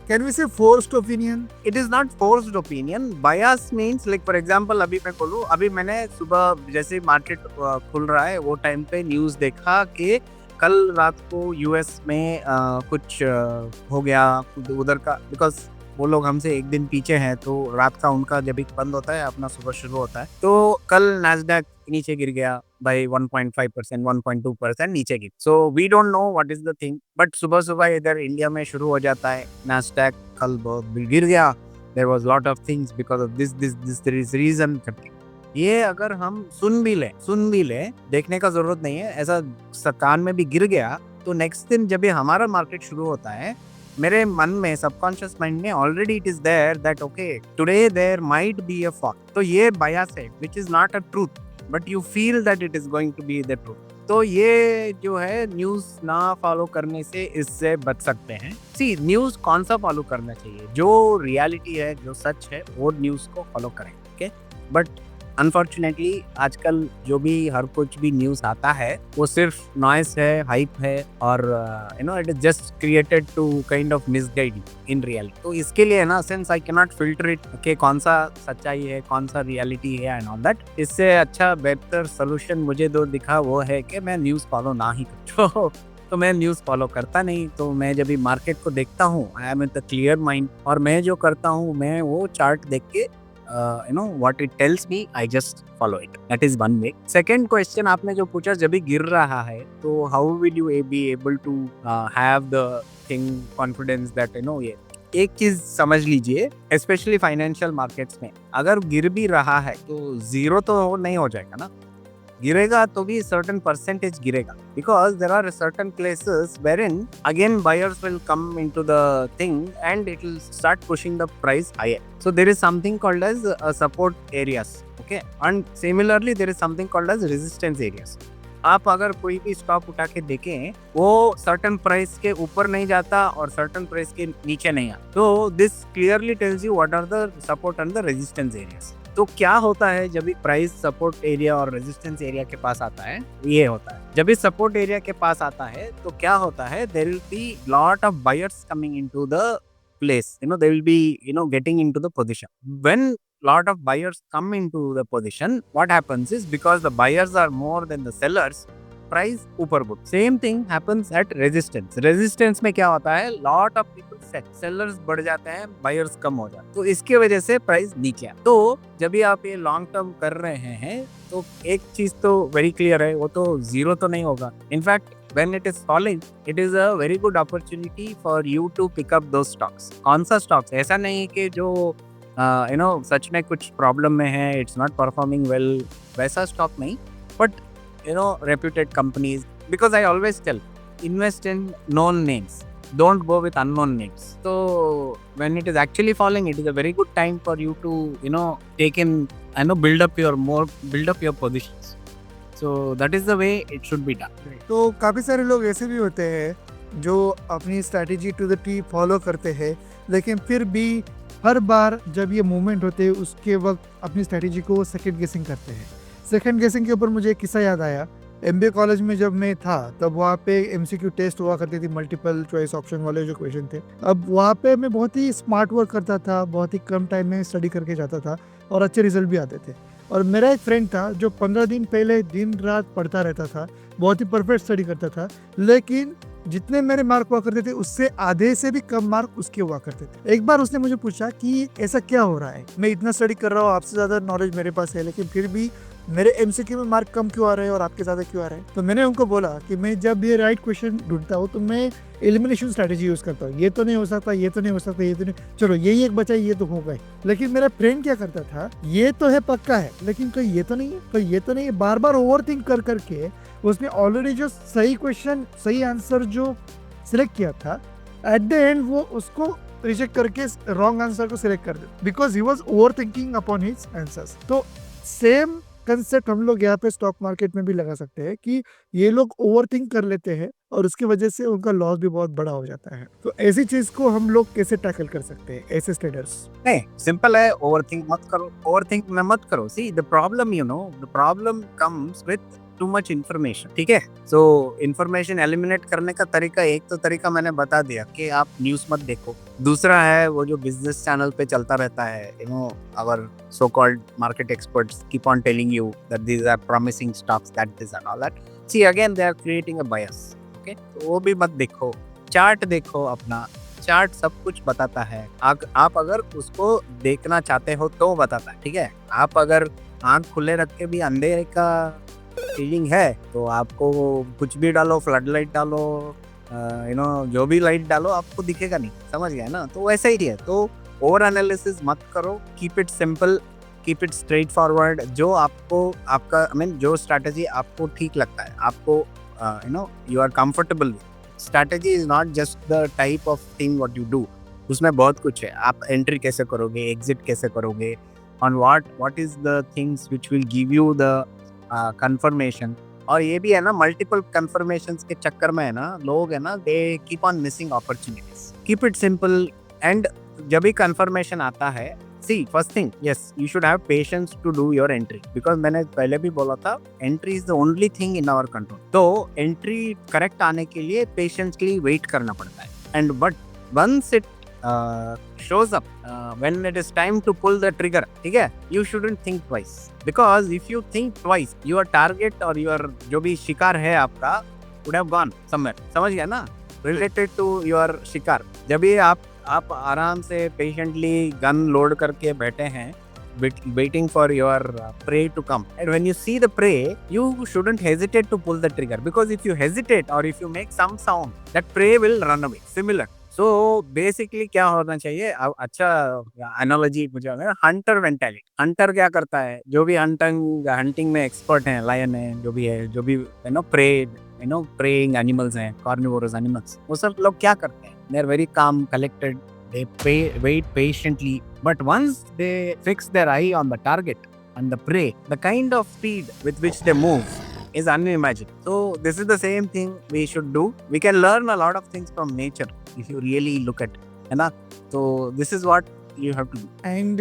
Can we say forced opinion? It is not forced opinion. Bias means like for example, अभी मैं बोलूँ, अभी मैंने सुबह जैसे मार्केट खुल रहा है वो टाइम पे न्यूज़ देखा कि कल रात को यूएस में कुछ हो गया उधर का, बिकॉज वो लोग हमसे एक दिन पीछे हैं, तो रात का उनका जब बंद होता है, अपना सुबह शुरू होता है। तो कल नैस्डैक नीचे गिर गया बाई 1.5%, 1.2% नीचे गिर। So we don't know what is the thing, but सुबह सुबह इधर इंडिया में शुरू हो जाता है, नैस्डैक कल बहुत गिर गया, there was lot of things because of this reason करके। ये अगर हम सुन भी ले, देखने का जरूरत नहीं है, ऐसा कान में भी गिर गया, तो नेक्स्ट दिन जब ये हमारा मार्केट शुरू होता है, मेरे मन में सबकॉन्शियस माइंड में already it is there that okay today there might be a fog. तो ये बायस है which is not a truth, but you feel that it is going to be the truth. तो ये जो है news ना follow करने से इससे बच सकते हैं। सी, न्यूज कौन सा फॉलो करना चाहिए? जो रियलिटी है, जो सच है, वो न्यूज को फॉलो करें, ओके। बट अनफॉर्चुनेटली आजकल जो भी हर कुछ भी न्यूज आता है, वो सिर्फ नॉइस है, हाइप है, और it is just created to kind of misguide in reality. तो इसके लिए ना, since I can not filter it कि कौन सा सच्चाई है, कौन सा रियलिटी है एंड ऑल दैट, इससे अच्छा बेहतर सोल्यूशन मुझे जो दिखा वो है कि मैं न्यूज फॉलो ना ही करूं। तो मैं न्यूज़ फॉलो करता नहीं। तो मैं जब भी मार्केट को देखता हूँ, I am with the clear mind, और मैं जो करता हूँ, मैं वो चार्ट देख के what it tells me, I just follow it. That is one way. Second question आपने जो पूछा, जब भी गिर रहा है, तो how will you be able to have the thing confidence that ये एक चीज समझ लीजिए, स्पेशली फाइनेंशियल मार्केट्स में अगर गिर भी रहा है तो जीरो तो नहीं हो जाएगा ना, गिरेगा तो भी सर्टेन परसेंटेज गिरेगा, because there are certain places wherein again buyers will come into the thing and it will start pushing the price higher. So there is something called as support areas, okay, and similarly there is something called as resistance areas. आप अगर कोई भी stock उठा के देखें, वो certain price के ऊपर नहीं जाता और सर्टेन प्राइस के नीचे नहीं आता। तो this clearly tells you what are the support and the resistance areas. तो क्या होता है जब भी प्राइस सपोर्ट एरिया और रेजिस्टेंस एरिया के पास आता है, ये होता है, जब भी सपोर्ट एरिया के पास आता है तो क्या होता है, there will be lot of buyers coming into the place, they will be getting into the position. When lot of buyers come into the position, what happens is, because the buyers are more than the sellers, price ऊपर बढ़। Same thing happens at resistance. Resistance में क्या होता है, lot of people sell, sellers बढ़ जाते हैं, buyers कम हो जाते हैं, तो इसके वजह से प्राइस नीचे आता है। तो जब भी आप ये लॉन्ग टर्म कर रहे हैं, तो एक चीज तो वेरी क्लियर है, वो तो जीरो तो नहीं होगा। In fact when it is falling, it is a very good opportunity for you to pick up those stocks. कौन सा stocks? ऐसा नहीं कि जो सच में कुछ प्रॉब्लम में है, इट्स नॉट परफॉर्मिंग वेल, वैसा स्टॉक नहीं। but reputed companies, because I always tell, invest in known names, don't go with unknown names. So when it is actually falling, it is a very good time for you to take in, build up your positions. So that is the way it should be done. तो काफ़ी सारे लोग ऐसे भी होते हैं जो अपनी strategy to the T follow करते हैं, लेकिन फिर भी हर बार जब ये मूवमेंट होते हैं उसके वक्त अपनी स्ट्रैटेजी को सेकंड गेसिंग करते हैं। सेकंड गेसिंग के ऊपर मुझे एक किस्सा याद आया। एमबीए कॉलेज में जब मैं था तब वहाँ पे एमसीक्यू टेस्ट हुआ करती थी, मल्टीपल चॉइस ऑप्शन वाले जो क्वेश्चन थे। अब वहाँ पे मैं बहुत ही स्मार्ट वर्क करता था, बहुत ही कम टाइम में स्टडी करके जाता था और अच्छे रिजल्ट भी आते थे। और मेरा एक फ्रेंड था जो 15 दिन पहले दिन रात पढ़ता रहता था, बहुत ही परफेक्ट स्टडी करता था, लेकिन जितने मेरे मार्क हुआ करते थे उससे आधे से भी कम मार्क उसके हुआ करते थे। एक बार उसने मुझे पूछा कि ऐसा क्या हो रहा है, मैं इतना स्टडी कर रहा हूँ, आपसे ज़्यादा नॉलेज मेरे पास है, लेकिन फिर भी मेरे एमसीक्यू में मार्क कम क्यों आ रहे हैं और आपके ज़्यादा क्यों आ रहे हैं। तो मैंने उनको बोला कि मैं जब ये राइट क्वेश्चन ढूंढता हूँ तो मैं एलिमिनेशन स्ट्रैटेजी यूज़ करता हूँ। ये तो नहीं हो सकता, ये तो नहीं हो सकता, ये तो नहीं, चलो यही एक बचा, ये तो हो गए। लेकिन मेरा फ्रेंड क्या करता था, ये तो है पक्का है, लेकिन कोई ये तो नहीं है, कोई ये तो नहीं है, बार बार ओवर थिंक कर करके उसने ऑलरेडी जो सही क्वेश्चन, सही आंसर जो सिलेक्ट किया था, एट द एंड वो उसको रिजेक्ट करके रॉन्ग आंसर को सिलेक्ट कर दिया, because he was over thinking upon his answers. तो सेम कंसेप्ट हम लोग यहाँ पे स्टॉक मार्केट में भी लगा सकते हैं कि ये लोग ओवर थिंक कर लेते हैं और उसकी वजह से उनका लॉस भी बहुत बड़ा हो जाता है। तो ऐसी चीज को हम लोग कैसे टैकल कर सकते हैं ऐसे ट्रेडर्स? नहीं, सिंपल है, ओवरथिंक मत करो, ओवरथिंक मत करो। See the problem, the problem comes with too much information, ठीक है। सो इन्फॉर्मेशन एलिमिनेट करने का तरीका, एक तो तरीका मैंने बता दिया कि आप न्यूज़ मत देखो। दूसरा है वो जो बिजनेस चैनल पे चलता रहता है, our so called market experts keep on telling you that these are promising stocks, that this and all that. See again they are creating a bias, okay. तो वो भी मत देखो, चार्ट देखो, अपना चार्ट सब कुछ बताता है। आप अगर उसको देखना चाहते हो तो बताता है, ठीक है। आप अगर आंख खुले रख के भी अंधेरे का फीलिंग है तो आपको कुछ भी डालो, फ्लड लाइट डालो, जो भी लाइट डालो, आपको दिखेगा नहीं, समझ गया ना। तो वैसा ही है। तो ओवर एनालिसिस मत करो, keep it simple, keep it straight forward. जो आपको आपका जो स्ट्रैटेजी आपको ठीक लगता है, आपको you are comfortable. Strategy is not just the type of thing what you do, उसमें बहुत कुछ है। आप एंट्री कैसे करोगे, एग्जिट कैसे करोगे, on what is the things which will give you the confirmation. और ये भी है ना, मल्टीपल कंफर्मेशंस के चक्कर में है ना, लोग है ना, they keep on missing opportunities. Keep it simple and जब भी कंफर्मेशन आता है, see first thing, yes you should have patience to do your entry, because मैंने पहले भी बोला था, entry is the only thing in our control. तो एंट्री करेक्ट आने के लिए पेशेंसली वेट करना पड़ता है। And but once it shows up, when it is time to pull the trigger, ठीक है, you shouldn't think twice, because if you think twice, your target or your जो भी शिकार है आपका would have gone somewhere, समझ गया ना, related to your शिकार। जब ये आप आराम से patiently गन लोड करके बैठे हैं, waiting for your prey to come, and when you see the prey, you shouldn't hesitate to pull the trigger, because if you hesitate or if you make some sound, that prey will run away, similar। So basically क्या होना चाहिए, अच्छा analogy मुझे Hunter mentality. Hunter क्या करता है, जो भी हंटिंग में एक्सपर्ट हैं, लायन है, जो भी प्रेइंग एनिमल्स हैं, कार्निवोरस एनिमल्स, वो सब लोग क्या करते हैं, they are very calm, collected, they wait patiently, but once they fix their eye on the target and the prey, the kind of speed with which they move is unimaginable. So this is the same thing we should do. We can learn a lot of things from nature if you really look at it, है ना। तो this is what you have to do. And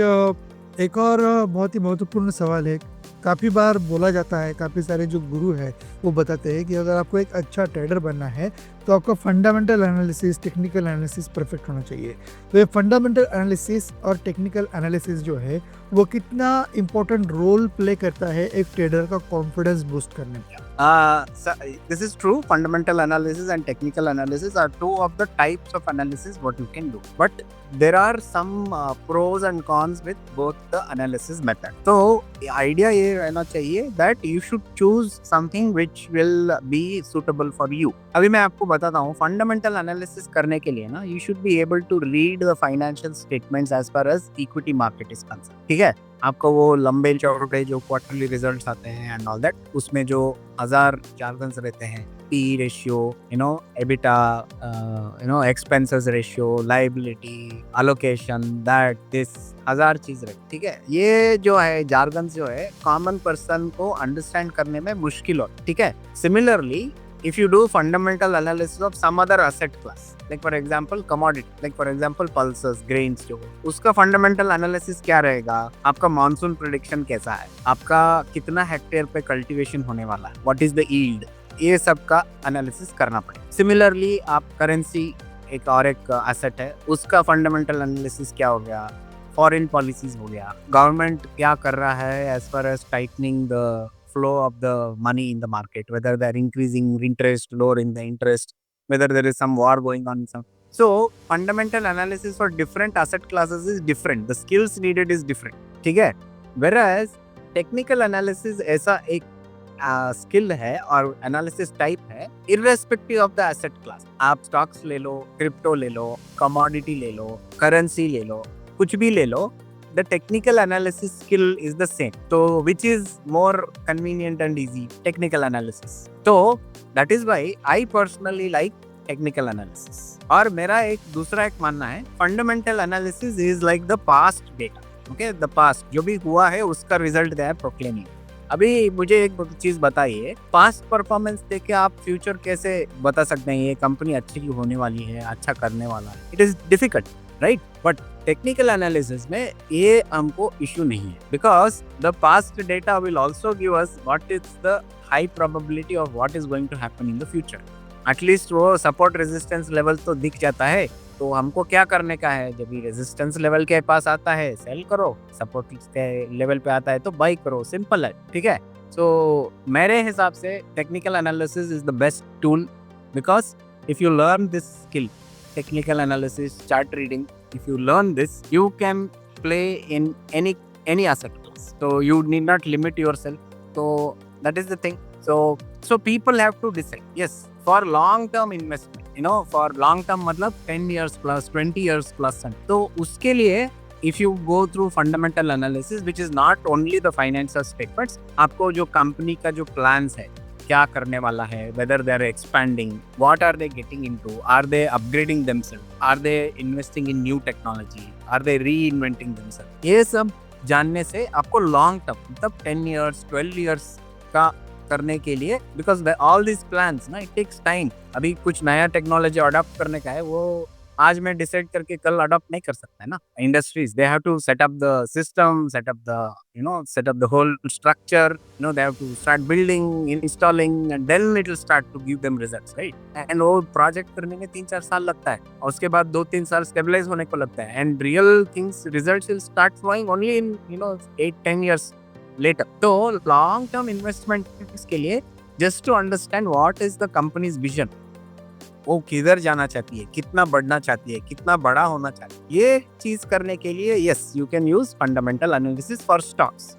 एक और बहुत ही महत्वपूर्ण सवाल है, काफ़ी बार बोला जाता है, काफ़ी सारे जो गुरु हैं वो बताते हैं कि अगर आपको एक अच्छा ट्रेडर बनना है तो आपका fundamental analysis, technical analysis perfect होना चाहिए। तो ये फंडामेंटल एनालिसिस और टेक्निकल एनालिसिस जो है वो कितना इम्पोर्टेंट रोल प्ले करता है एक ट्रेडर का कॉन्फिडेंस बूस्ट करने में? This is true. Fundamental analysis and technical analysis are two of the types of analysis what you can do. But there are some pros and cons with both the analysis method. So idea ये रहना चाहिए that you should choose something which will be suitable for you. अभी मैं आपको बताता हूँ, fundamental analysis करने के लिए ना, you should be able to read the financial statements as far as equity market is concerned, ठीक है। आपको वो लंबे चौड़े जो क्वार्टरली रिजल्ट्स आते हैं एंड ऑल दैट, उसमें जो 1000 जार्गन्स रहते हैं, P ratio, EBITDA, expenses ratio, liability, allocation, that, this, 1000 चीज रहती, ठीक है। ये जो है जार्गन्स जो है कॉमन पर्सन को अंडरस्टैंड करने में मुश्किल हो, ठीक है। Similarly if you do fundamental analysis of some other asset class, like for example commodity, like for example pulses, grains, जो उसका fundamental analysis क्या रहेगा, आपका मानसून प्रेडिक्शन कैसा है, आपका कितना हेक्टेयर पे कल्टीवेशन होने वाला है, what is the yield, ये सब का एनालिसिस करना पड़ेगा। सिमिलरली आप करेंसी एक और एक एसेट है, उसका फंडामेंटल एनालिसिस क्या हो गया, फॉरेन पॉलिसीज हो गया, गवर्नमेंट क्या कर रहा है as far as tightening the flow of the money in the market, whether they're increasing interest, lowering the interest, whether there is some war going on. So fundamental analysis for different asset classes is different. The skills needed is different. ठीक है? Whereas technical analysis ऐसा एक skill है और analysis type है irrespective of the asset class. आप stocks ले लो, crypto ले लो, कमोडिटी ले लो, करेंसी ले लो, कुछ भी ले लो, the technical analysis skill is the same. So which is more convenient and easy? Technical analysis. So that is why I personally like technical analysis. और मेरा एक दूसरा एक मानना है, fundamental analysis is like the past data. Okay, the past जो भी हुआ है उसका रिजल्ट दे प्रोक्लेमिंग। अभी मुझे एक चीज बताइए, पास्ट परफॉर्मेंस देख के आप फ्यूचर कैसे बता सकते हैं ये कंपनी अच्छी होने वाली है, अच्छा करने वाला है? It is difficult, right? But technical analysis में ये हमको इश्यू नहीं है, because the past data will also give us what is the high probability of what is going to happen in the future. At least वो support resistance level तो दिख जाता है, तो हमको क्या करने का है, जब भी रेजिस्टेंस लेवल के पास आता है सेल करो, सपोर्ट के लेवल पे आता है तो बाई करो, सिंपल है, ठीक है। सो मेरे हिसाब से technical analysis is the best tool, because if you learn this skill, technical analysis, chart reading, if you learn this, you can play in any asset class, so you need not limit yourself. So that is the thing. So people have to decide, yes, for long term investment, for long term मतलब 10 years plus, 20 years plus, तो उसके लिए if you go through fundamental analysis, which is not only the financial statements, आपको जो company का जो plans है, क्या करने वाला है, whether they are expanding, what are they getting into, are they upgrading themselves, are they investing in new technology, are they reinventing themselves, ये सब जानने से आपको लॉन्ग टर्म मतलब 10 years 12 years का करने के लिए, बिकॉज ऑल दिस प्लान्स ना, इट टेक्स टाइम। अभी कुछ नया टेक्नोलॉजी अडॉप्ट करने का है, वो आज मैं डिसाइड करके कल अडॉप्ट नहीं कर सकता है ना। Industries they have to set up the system, set up the whole structure, they have to start building, installing, and then it will start to give them results, right? And वो project करने में 3-4 साल लगता है, और उसके बाद 2-3 साल स्टेबलाइज होने को लगता है, and real things, results will start flowing only in 8-10 years later. तो लॉन्ग टर्म इन्वेस्टमेंट के लिए just to understand what is the company's vision, वो किधर जाना चाहती है, कितना बढ़ना चाहती है, कितना बड़ा होना चाहती है, ये चीज करने के लिए yes you can use fundamental analysis for stocks,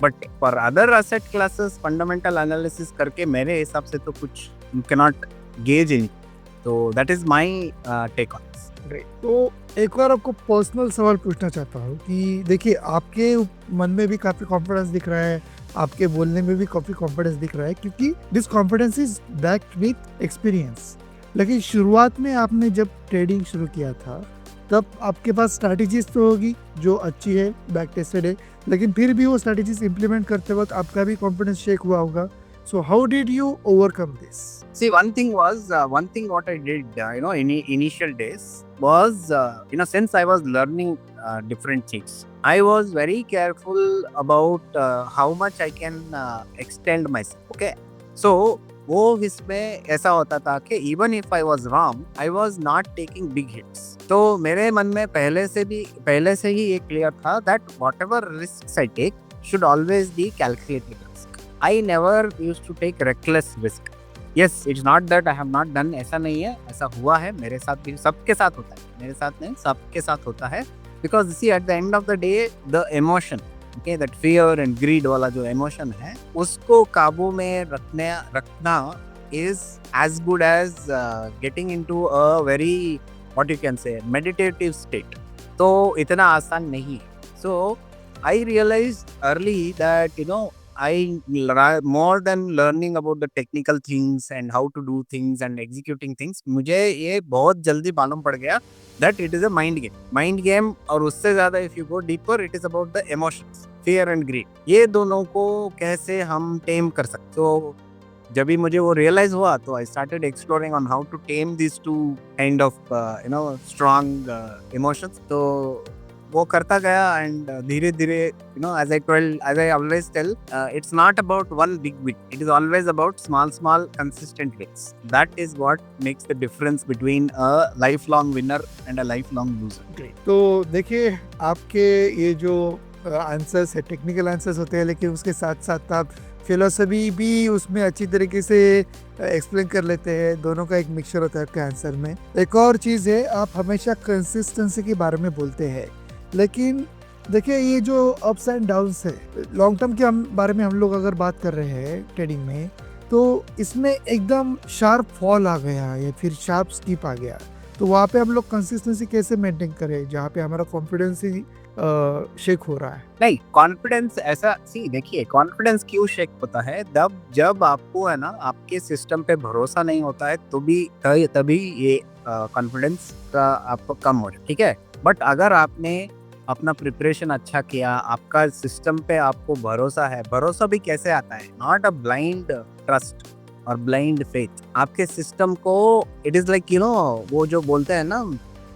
but for other asset classes fundamental analysis करके मेरे हिसाब से तो कुछ you can not gauge in. तो that is my take on this. Great. तो एक और आपको पर्सनल सवाल पूछना चाहता हूँ कि देखिए, आपके मन में भी काफ़ी कॉन्फिडेंस दिख रहा है, आपके बोलने में भी काफ़ी कॉन्फिडेंस दिख रहा है, क्योंकि this confidence is backed with experience. लेकिन शुरुआत में आपने जब ट्रेडिंग शुरू किया था, तब आपके पास स्ट्रैटेजीज तो होगी जो अच्छी है, बैक टेस्टेड है, लेकिन फिर भी वो स्ट्रैटेजीज इम्प्लीमेंट करते वक्त आपका भी कॉन्फिडेंस शेक हुआ होगा। So how did you overcome this? See, one thing what I did, in initial days was, since I was learning different things, I was very careful about how much I can extend myself. Okay, so वो इसमें ऐसा होता था कि even if I was wrong, I was not taking big hits. तो मेरे मन में पहले से ही ये क्लियर था that whatever risks I take should always be calculated risk. I never used to take reckless risk. Yes, it's not that I have not done, ऐसा नहीं है, ऐसा हुआ है मेरे साथ भी, सबके साथ होता है, मेरे साथ नहीं सबके साथ होता है, because see at the end of the day the emotion, okay, that fear and greed वाला जो emotion है, उसको काबू में रखना is as good as getting into a very what you can say meditative state. तो इतना आसान नहीं है। So I realized early that more than learning about the technical things and how to do things and executing things, मुझे ये बहुत जल्दी मालूम पड़ गया that it is a mind game, और उससे ज्यादा if you go deeper it is about the emotions, fear and greed। ये दोनों को कैसे हम टेम कर सकते। तो जब भी मुझे वो रियलाइज हुआ तो I started exploring on how to tame this two kind of strong emotions. तो वो करता गया एंड धीरे धीरे as I always tell, it's not about one big win, it is always about small consistent wins। that is what makes the difference between a lifelong winner and a lifelong loser। तो देखिए, आपके ये जो answers है technical answers होते हैं, लेकिन उसके साथ साथ आप फिलोसफी भी उसमें अच्छी तरीके से एक्सप्लेन कर लेते हैं। दोनों का एक मिक्सचर होता है आपके आंसर में। एक और चीज़ है, आप हमेशा कंसिस्टेंसी के बारे में बोलते हैं, लेकिन देखिए ये जो अप्स एंड डाउन्स है, लॉन्ग टर्म के बारे में हम लोग अगर बात कर रहे हैं ट्रेडिंग में, तो इसमें एकदम शार्प फॉल आ गया या फिर शार्प स्टीप आ गया, तो वहाँ पे हम लोग कंसिस्टेंसी कैसे मेंटेन करें जहाँ पे हमारा कॉन्फिडेंस ही शेक हो रहा है? नहीं, कॉन्फिडेंस ऐसा देखिए, कॉन्फिडेंस क्यों शेक होता है? जब आपको है ना आपके सिस्टम पे भरोसा नहीं होता है तो भी तभी ये कॉन्फिडेंस का आपको कम हो रहा है, ठीक है। बट अगर आपने अपना प्रिपरेशन अच्छा किया, आपका सिस्टम पे आपको भरोसा है। भरोसा भी कैसे आता है? नॉट अ ब्लाइंड ट्रस्ट और ब्लाइंड फेथ। आपके सिस्टम को इट इज लाइक वो जो बोलते हैं ना,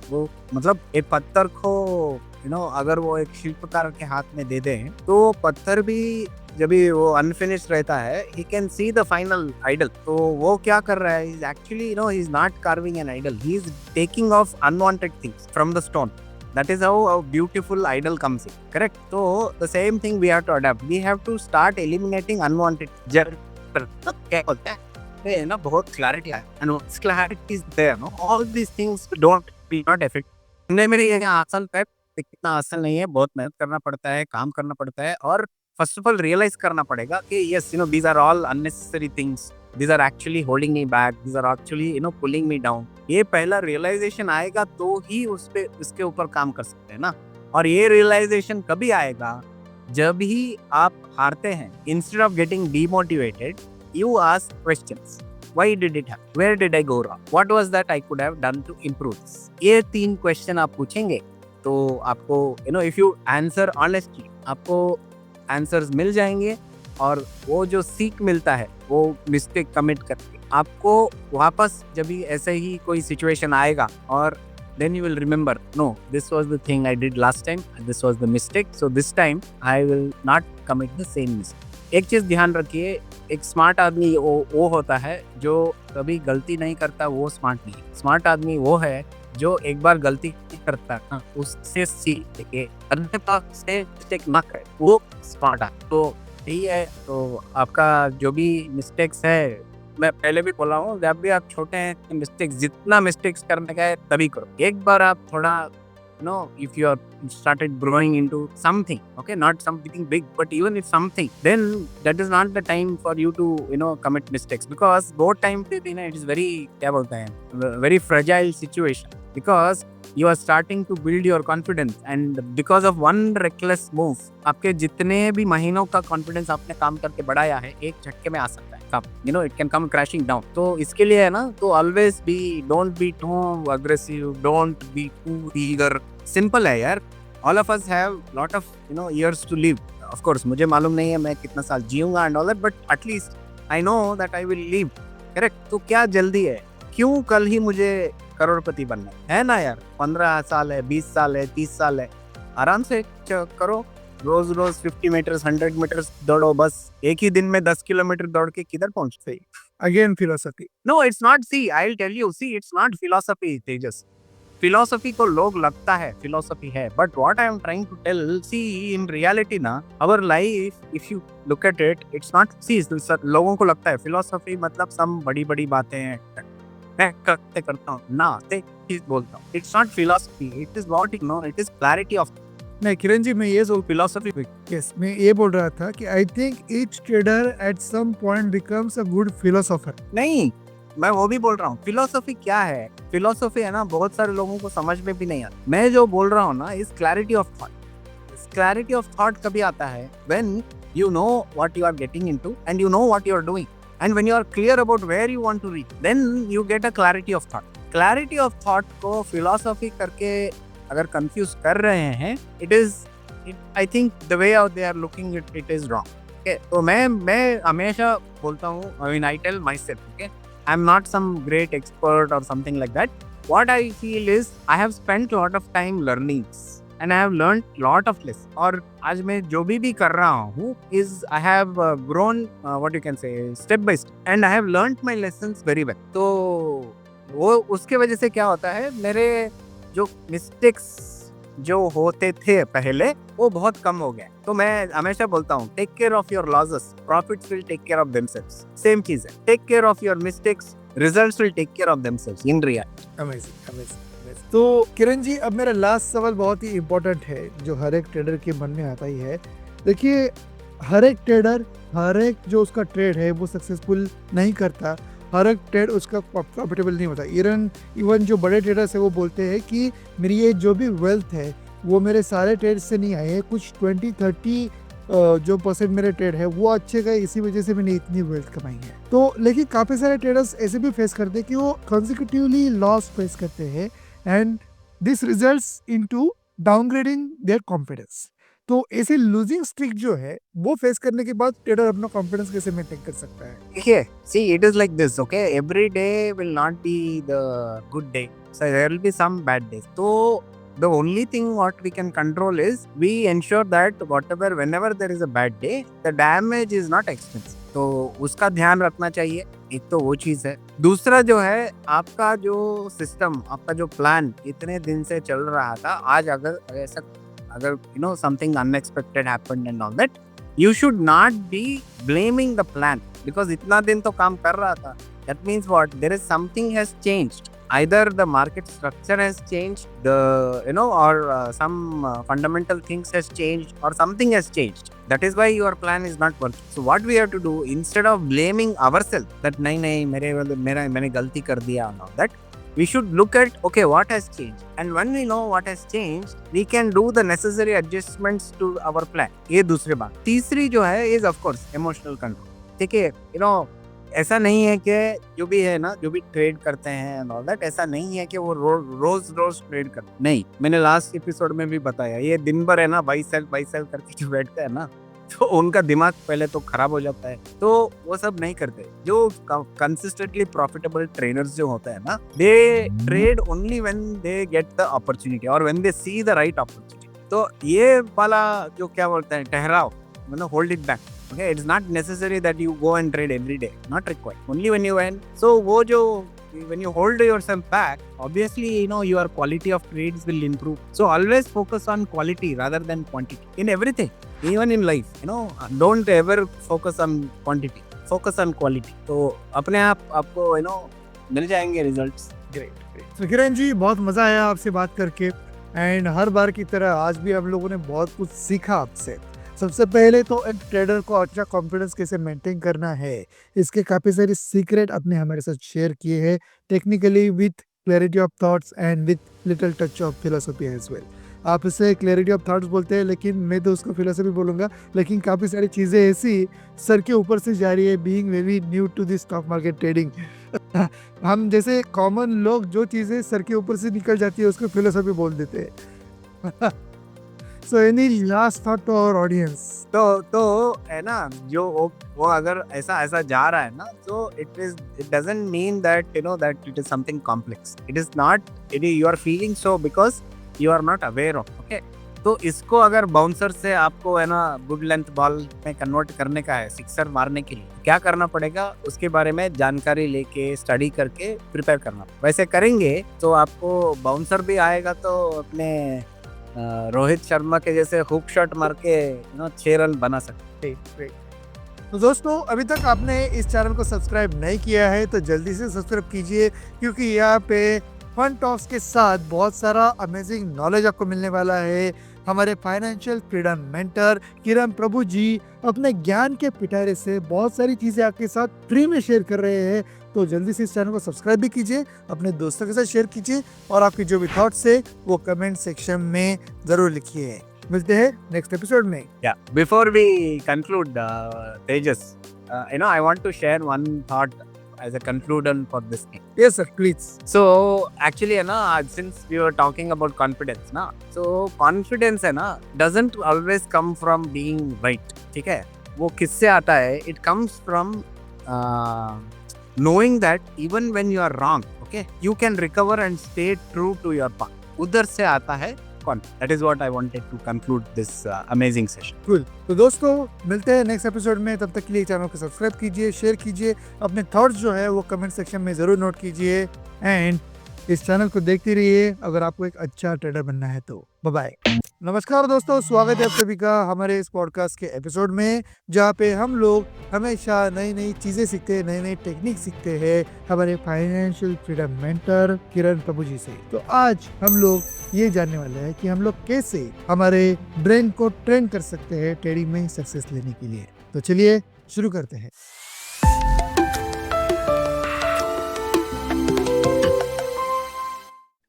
वो मतलब एक पत्थर को अगर वो एक शिल्पकार के हाथ में दे दें तो पत्थर भी जब भी वो अनफिनिश्ड रहता है, he can see the final idol। तो वो क्या कर रहा है? Actually he is not carving an idol, he is taking off unwanted things from the stone। That is how a beautiful idol comes in, correct? So the same thing we have to adapt, we have to start eliminating unwanted। क्या होता है ना, बहुत clarity है, and once clarity is there, all these things don't be not affect। मेरे यहाँ आसन पे कितना आसान नहीं है, बहुत मेहनत करना पड़ता है, काम करना पड़ता है, और फर्स्ट ऑफ ऑल रियलाइज करना पड़ेगा कि yes these are all unnecessary things, these are actually holding me back, these are actually pulling me down. ये पहला रियलाइजेशन आएगा तो ही इसके ऊपर काम कर सकते हैं ना। और ये रियलाइजेशन कभी आएगा? जब ही आप हारते हैं, instead of getting demotivated you ask questions, why did it happen, where did I go wrong, what was that I could have done to improve this। ये 3 क्वेश्चन आप पूछेंगे तो आपको इफ यू आंसर ऑनेस्टली, आपको answers मिल जाएंगे, और वो जो सीख मिलता है वो मिस्टेक कमिट करके आपको वापस जब भी ऐसे ही कोई सिचुएशन आएगा, और then you will remember, no this was the thing I did last time, this was the mistake, so this time I will not commit the same mistake. एक चीज ध्यान रखिए, एक स्मार्ट आदमी वो होता है जो कभी गलती नहीं करता, वो स्मार्ट नहीं है। स्मार्ट आदमी वो है जो एक बार गलती करता है उससे सीख के अन्य से मिस्टेक ना करे, वो स्मार्ट है। तो यही है। तो आपका जो भी मिस्टेक्स है, मैं पहले भी बोला हूँ, जब भी आप छोटे हैं, मिस्टेक्स जितना मिस्टेक्स करने का है तभी करो। एक बार आप थोड़ा if you are started growing into something, okay, not something big, but even if something, then that is not the time for you to commit mistakes, because वो time पे भी ना it is very क्या बोलते हैं, very fragile situation, because you are starting to build your confidence, and because of one reckless move आपके जितने भी महीनों का confidence आपने काम करके बढ़ाया है, एक झटके में आ सकता है। it can come crashing down। तो इसके लिए है ना, तो always be, don't be too aggressive, don't be too eager। Simple है यार, all of us have lot of years to live। of course मुझे मालूम नहीं है मैं कितना साल जीऊंगा and all that, but at least I know that I will live, correct? तो क्या जल्दी है? क्यों कल ही मुझे करोड़पति बनना है ना यार? 15 साल है, 20 साल है, 30 साल है, आराम से करो। रोज 50 मीटर 100 मीटर दौड़ो, बस एक ही दिन में 10 किलोमीटर दौड़ के किधर पहुंचते? Again philosophy. No, it's not, see I will tell you, see it's not philosophy Tejas. Philosophy को लोग लगता है फिलोसफी है, but what I am trying to tell, see in reality ना, our life if you look at it, it's not, see लोगों को लगता है फिलोसफी मतलब सब बड़ी बबातें हैं, मैं करता हूँ ना, बोलता हूँ। It's not philosophy, it is what you know, it is clarity of. नहीं किरण जी, मैं ये फिलोसफी, यस, मैं ये बोल रहा था कि I think each trader at some point becomes a good philosopher. नहीं, मैं वो भी बोल रहा हूँ, फिलोसफी क्या है? फिलोसफी है ना, बहुत सारे लोगों को समझ में भी नहीं आता। मैं जो बोल रहा हूँ ना, is clarity of thought. Clarity of thought कभी आता है when you know what you are getting into and you know what you are doing, and when you are clear about where you want to reach, then you get a clarity of thought. Clarity of thought को philosophy करके अगर confuse कर रहे हैं, I think the way out they are looking it is wrong. Okay, तो मैं हमेशा बोलता हूँ, I mean I tell myself, okay, I'm not some great expert or something like that. What I feel is I have spent a lot of time learning and I have learned lot of lessons. और आज मैं जो भी कर रहा हूँ is I have grown what you can say step by step and I have learned my lessons very well. तो वो उसके वजह से क्या होता है, मेरे जो मिस्टेक्स जो होते थे पहले वो बहुत कम हो गए. तो मैं हमेशा बोलता हूँ take care of your losses, profits will take care of themselves. Same चीज है, take care of your mistakes, results will take care of themselves in reality. Amazing amazing. तो किरण जी, अब मेरा लास्ट सवाल बहुत ही इम्पोर्टेंट है जो हर एक ट्रेडर के मन में आता ही है. देखिए, हर एक ट्रेडर, हर एक जो उसका ट्रेड है वो सक्सेसफुल नहीं करता, हर एक ट्रेड उसका प्रॉफिटेबल नहीं होता. इवन जो बड़े ट्रेडर्स है वो बोलते हैं कि मेरी ये जो भी वेल्थ है वो मेरे सारे ट्रेड से नहीं आए हैं, कुछ 20-30 जो परसेंट मेरे ट्रेड है वो अच्छे गए, इसी वजह से मैंने इतनी वेल्थ कमाई है. तो लेकिन काफ़ी सारे ट्रेडर्स ऐसे भी फेस करते हैं कि वो कंसेक्यूटिवली लॉस फेस करते हैं and this results into downgrading there confidence. तो ऐसे लूजिंग स्ट्रीक जो है वो फेस करने के बाद ट्रेडर अपना कॉन्फिडेंस कैसे मेंटेन कर सकता है? देखिए, see it is like this, okay, every day will not be the good day, so there will be some bad days. तो the only thing what we can control is we ensure that whenever there is a bad day, the damage is not expensive. तो उसका ध्यान रखना चाहिए. एक तो वो चीज है. दूसरा जो है, आपका जो सिस्टम, आपका जो प्लान इतने दिन से चल रहा था, आज अगर you know something unexpected happened and all that, you should not be blaming the plan because इतना दिन तो काम कर रहा था. That means what? There is something has changed. Either the market structure has changed, or some fundamental things has changed, or something has changed. That is why your plan is not working. So what we have to do, instead of blaming ourselves that नहीं मैंने गलती कर दिया and all that, we should look at okay what has changed, and when we know what has changed, we can do the necessary adjustments to our plan. ये दूसरी बात. तीसरी जो है is of course emotional control. ठीक है, ऐसा नहीं है कि जो भी है ना, जो भी ट्रेड करते हैं एंड ऑल दैट, ऐसा नहीं है कि वो रोज ट्रेड करते नहीं. मैंने लास्ट एपिसोड में भी बताया, ये दिन भर है ना बाई सेल करके जो बैठते हैं ना, तो उनका दिमाग पहले तो खराब हो जाता है. तो वो सब नहीं करते. जो कंसिस्टेंटली प्रॉफिटेबल ट्रेडर्स जो होते हैं ना, they trade only when they get the opportunity और when they see the right opportunity. तो ये वाला जो क्या बोलते हैं, ठहराव, मतलब hold it back. Okay, it's not necessary that you go and trade every day. Not required. Only when you win. So when you hold yourself back, obviously your quality of trades will improve. So always focus on quality rather than quantity in everything, even in life. Don't ever focus on quantity. Focus on quality. तो अपने आप आपको मिल जाएंगे results. Great. तो किरण जी, बहुत मजा आया आपसे बात करके एंड हर बार की तरह आज भी हम लोगों ने बहुत कुछ सीखा आपसे. सबसे पहले तो एक ट्रेडर को अच्छा कॉन्फिडेंस कैसे मेंटेन करना है, इसके काफ़ी सारे सीक्रेट आपने हमारे साथ शेयर किए हैं, technically with clarity of thoughts and with little touch of philosophy as well. आप इसे क्लैरिटी ऑफ थॉट्स बोलते हैं, लेकिन मैं तो उसको फिलोसफी बोलूँगा. लेकिन काफ़ी सारी चीज़ें ऐसी सर के ऊपर से जा रही है, being very new to this stock market trading. हम जैसे कॉमन लोग जो चीज़ें सर के ऊपर से निकल जाती है उसको फिलोसफी बोल देते हैं. So any last thought to our audience? तो है ना, जो वो अगर ऐसा जा रहा है ना, so it doesn't mean that that it is something complex. It is not. You are feeling so because you are not aware of. Okay. तो इसको अगर बाउंसर से आपको है ना गुड लेंथ बॉल में कन्वर्ट करने का है, सिक्सर मारने के लिए क्या करना पड़ेगा, उसके बारे में जानकारी लेके स्टडी करके प्रिपेयर करना. वैसे करेंगे तो आपको बाउंसर भी आएगा, तो अपने रोहित शर्मा के जैसे हुक शॉट मार के 6 रन बना सकते. तो दोस्तों, अभी तक आपने इस चैनल को सब्सक्राइब नहीं किया है तो जल्दी से सब्सक्राइब कीजिए, क्योंकि यहाँ पे फन टॉक्स के साथ बहुत सारा अमेजिंग नॉलेज आपको मिलने वाला है. हमारे फाइनेंशियल फ्रीडम मेंटर किरण प्रभु जी अपने ज्ञान के पिटारे से बहुत सारी चीज़ें आपके साथ फ्री में शेयर कर रहे हैं. तो जल्दी से इस चैनल को सब्सक्राइब भी कीजिए, अपने दोस्तों के साथ शेयर कीजिए और आपकी जो भी थॉट्स है वो कमेंट सेक्शन में ज़रूर लिखिए. मिलते हैं नेक्स्ट एपिसोड में। Yeah. Before we conclude, Tejas, I want to share one thought as a conclusion for this thing. Yes sir please. So actually है ना, since we were talking about confidence ना, so confidence है ना doesn't always come from being right, ठीक है? वो किससे आता है? It comes from knowing that even when you are wrong, okay, you can recover and stay true to your path. उधर से आता है confidence. That is what I wanted to conclude this amazing session. Cool. तो दोस्तों मिलते हैं next episode में, तब तक के लिए चैनल को सब्सक्राइब कीजिए, शेयर कीजिए, अपने थॉट्स जो है वो कमेंट सेक्शन में ज़रूर नोट कीजिए एंड इस चैनल को देखते रहिए अगर आपको एक अच्छा ट्रेडर बनना है तो। Bye bye. नमस्कार दोस्तों, स्वागत है आप सभी का हमारे इस पॉडकास्ट के एपिसोड में, जहाँ पे हम लोग हमेशा नई नई चीज़ें सीखते हैं, नई नई टेक्निक सीखते हैं हमारे फाइनेंशियल फ्रीडम मेंटर किरण प्रभु जी से। तो आज हम लोग ये जानने वाले हैं कि हम लोग कैसे हमारे ब्रेन को ट्रेन कर सकते हैं ट्रेडिंग में सक्सेस लेने के लिए। तो चलिए शुरू करते हैं।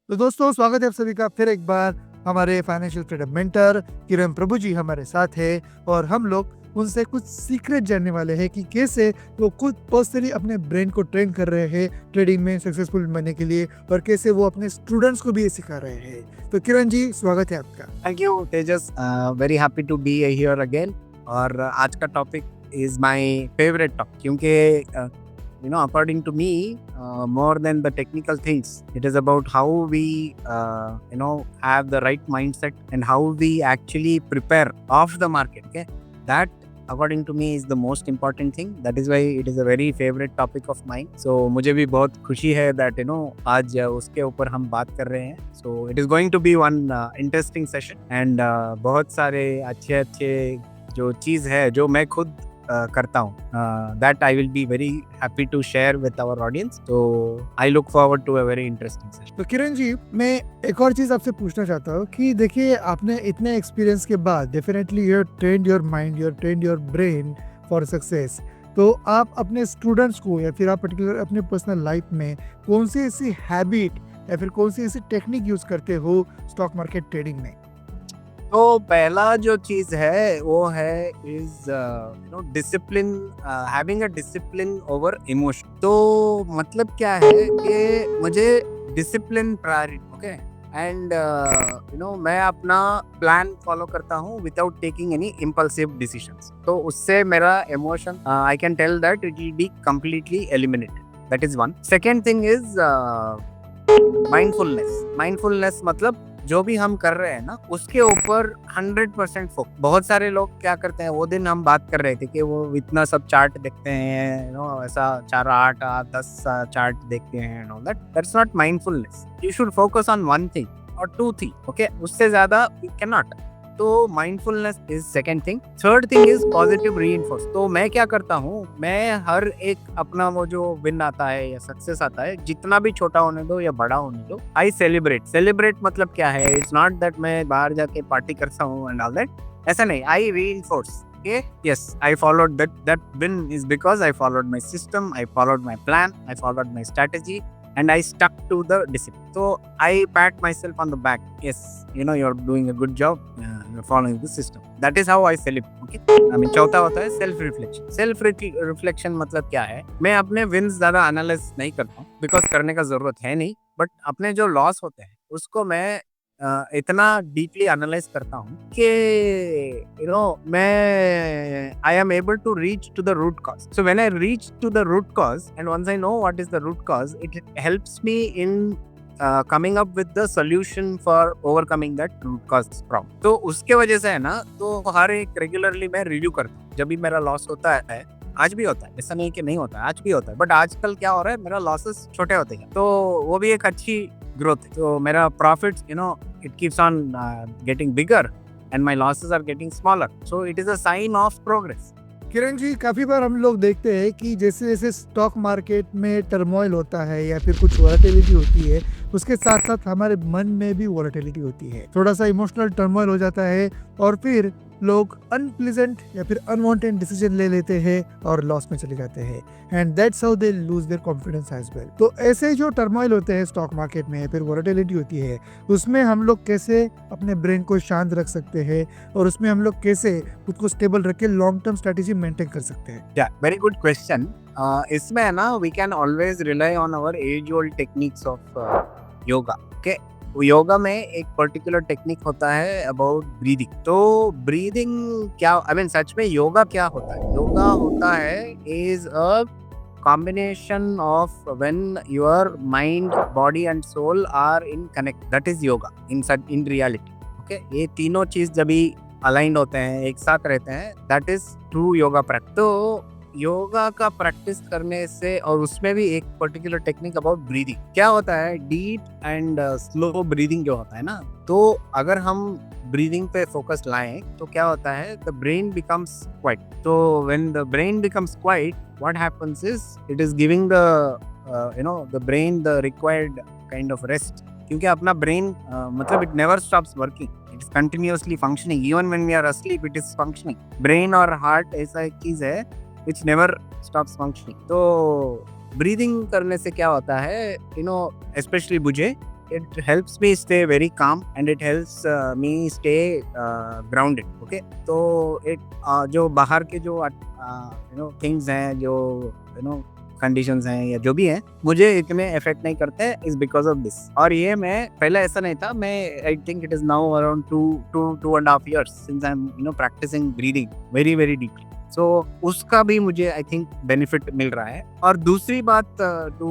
तो दोस्तों स्वागत है आप सभी का फिर एक बार हमारे फाइनेंशियल फ्रीडम मेंटर किरण प्रभु जी हमारे साथ है और हम लोग उनसे कुछ सीक्रेट जानने वाले हैं कि कैसे वो खुद पर्सनली अपने ब्रेन को ट्रेन कर रहे हैं ट्रेडिंग में सक्सेसफुल बनने के लिए और कैसे वो अपने स्टूडेंट्स को भी ये सिखा रहे हैं। तो किरण जी स्वागत है आपका। Thank you, Tejas. Very happy to be here again. और आज का topic is my favorite topic क्योंकि according to me, more than the technical things, it is about how we have the right mindset and how we actually prepare off the market. Okay, that according to me is the most important thing. That is why it is a very favorite topic of mine. So मुझे भी बहुत खुशी है that आज उसके ऊपर हम बात कर रहे हैं. So it is going to be one interesting session and बहुत सारे अच्छे जो चीज़ है जो मैं खुद करता हूँ, that I will be very happy to share with our audience. So I look forward to a very interesting session. तो किरण जी मैं एक और चीज़ आपसे पूछना चाहता हूँ कि देखिए आपने इतने एक्सपीरियंस के बाद definitely you trained your mind, you trained your brain for success. तो आप अपने स्टूडेंट्स को या फिर आप पर्टिकुलर अपने पर्सनल लाइफ में कौन सी ऐसी हैबिट या फिर कौन सी ऐसी टेक्निक यूज करते हो स्टॉक मार्केट ट्रेडिंग में? तो पहला जो चीज है वो है is discipline, having a discipline over emotion. तो मतलब क्या है कि मुझे डिसिप्लिन प्रायोरिटी, ओके, एंड मैं अपना प्लान फॉलो करता हूँ without taking any impulsive decisions. तो उससे मेरा emotion I can tell that it will be completely eliminated. That is one. Second thing is mindfulness मतलब जो भी हम कर रहे हैं ना उसके ऊपर 100% फोकस। बहुत सारे लोग क्या करते हैं, वो दिन हम बात कर रहे थे कि वो इतना सब चार्ट देखते हैं, ऐसा 4 8 10 चार्ट देखते हैं, that's not mindfulness. You should focus on one thing और 2 थिंग, ओके, उससे ज्यादा यू कैन नॉट। तो mindfulness is second thing. Third thing is positive reinforce. तो मैं क्या करता हूँ, मैं हर एक अपना वो जो विन आता है या सक्सेस आता है, जितना भी छोटा होने दो या बड़ा होने दो, आई सेलिब्रेट मतलब क्या है, इट्स नॉट दैट मैं बाहर जाके पार्टी करता हूँ एंड ऑल दैट, ऐसा नहीं। आई रीइंफोर्स के yes I followed that win is because I followed my system, I followed my plan, I followed my strategy and I stuck to the discipline. So I pat myself on the back. Yes, you're doing a good job. You're following the system. That is how I celebrate. Okay. I mean, चौथा होता है self reflection. Self reflection मतलब क्या है, मैं अपने wins ज्यादा analyse नहीं करता हूँ बिकॉज करने का जरूरत है नहीं, बट अपने जो लॉस होते हैं उसको मैं इतना डीपली एनालाइज करता हूँ कि मैं I am able to reach to the root cause. So when I reach to the root cause and once I know what is the root cause, it helps me in coming up with the solution for overcoming that root cause problem. तो उसके वजह से है ना, तो हर एक regularly मैं review करता हूँ। जब भी मेरा लॉस होता है, आज भी होता है, ऐसा नहीं कि नहीं होता है, आज भी होता है, बट आजकल क्या हो रहा है, मेरा लॉसेस छोटे होते हैं, तो वो भी एक अच्छी ग्रोथ है। तो मेरा profits it keeps on getting bigger and my losses are getting smaller, so it is a sign of progress. Kiran ji काफी बार हम लोग देखते हैं कि जैसे जैसे स्टॉक मार्केट में टर्मोइल होता है या फिर कुछ वॉलेटिलिटी होती है, उसके साथ साथ हमारे मन में भी वॉलेटिलिटी होती है, थोड़ा सा इमोशनल टर्मोइल हो जाता है और फिर लोग अनप्लीजेंट या फिर अनवांटेड डिसीजन ले लेते हैं और लॉस में चले जाते हैं and that's how they lose their confidence as well. तो ऐसे जो टर्मोइल होते हैं स्टॉक मार्केट में, फिर वॉलेटिलिटी होती है, उसमें हम लोग कैसे अपने ब्रेन को शांत रख सकते हैं और उसमें हम लोग कैसे खुद को स्टेबल रख के लॉन्ग टर्म स्ट्रेटेजी मेंटेन कर सकते हैं। या वेरी गुड क्वेश्चन। इसमें है ना, we can always rely on our age old techniques of yoga. Okay, yoga में एक पर्टिकुलर टेक्निक होता है अबाउट ब्रीदिंग। तो ब्रीदिंग क्या, आई मीन सच में योगा क्या होता है? योगा होता है is a combination of when your mind, body and soul are in connect, that is yoga in reality. Okay, ये तीनों चीज जब भी aligned होते हैं, एक साथ रहते हैं, that is true yoga practice. तो योगा का प्रैक्टिस करने से, और उसमें भी एक पर्टिकुलर टेक्निक अबाउट ब्रीदिंग, क्या होता है डीप एंड स्लो ब्रीदिंग जो होता है ना, तो अगर हम ब्रीदिंग पे फोकस लाएं तो क्या होता है, the brain becomes quiet. So when the brain becomes quiet, what happens is it is giving the brain the required kind of rest, क्योंकि अपना ब्रेन मतलब it never stops working, it is continuously functioning, even when we are asleep it is functioning. Brain और heart ऐसा एक चीज है which never stops functioning. तो breathing करने से क्या होता है, especially मुझे, it helps me stay very calm and it helps me stay grounded. Okay, तो जो बाहर के जो things हैं, जो कंडीशंस हैं या जो भी हैं, मुझे इतने इफेक्ट नहीं करते इज बिकॉज ऑफ दिस। और ये मैं पहले ऐसा नहीं था, मैं I think it is now around 2.5 years since I am practicing breathing very very deeply. So उसका भी मुझे आई थिंक बेनिफिट मिल रहा है। और दूसरी बात, to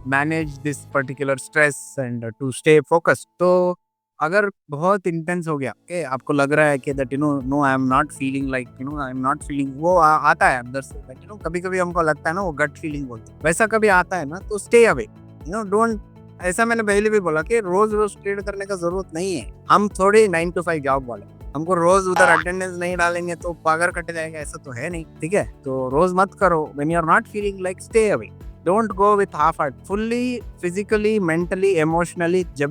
manage this particular stress and to stay focused, तो अगर बहुत इंटेंस हो गया, okay, आपको लग रहा है कि that no I am not feeling like I am not feeling, वो आता है अंदर से, कभी कभी हमको लगता है ना, वो गट फीलिंग बोलते हैं, वैसा कभी आता है ना, तो स्टे अवे, डोंट। ऐसा मैंने पहले भी बोला कि रोज रोज ट्रेड करने का जरूरत नहीं है। हम थोड़े 9 to 5 जॉब वाले, हमको रोज उधर अटेंडेंस नहीं डालेंगे तो पगार कट जाएगा, ऐसा तो है नहीं, ठीक है? तो रोज मत करो। When you are not feeling like, stay away, don't go with half heart, fully physically, mentally, emotionally. जब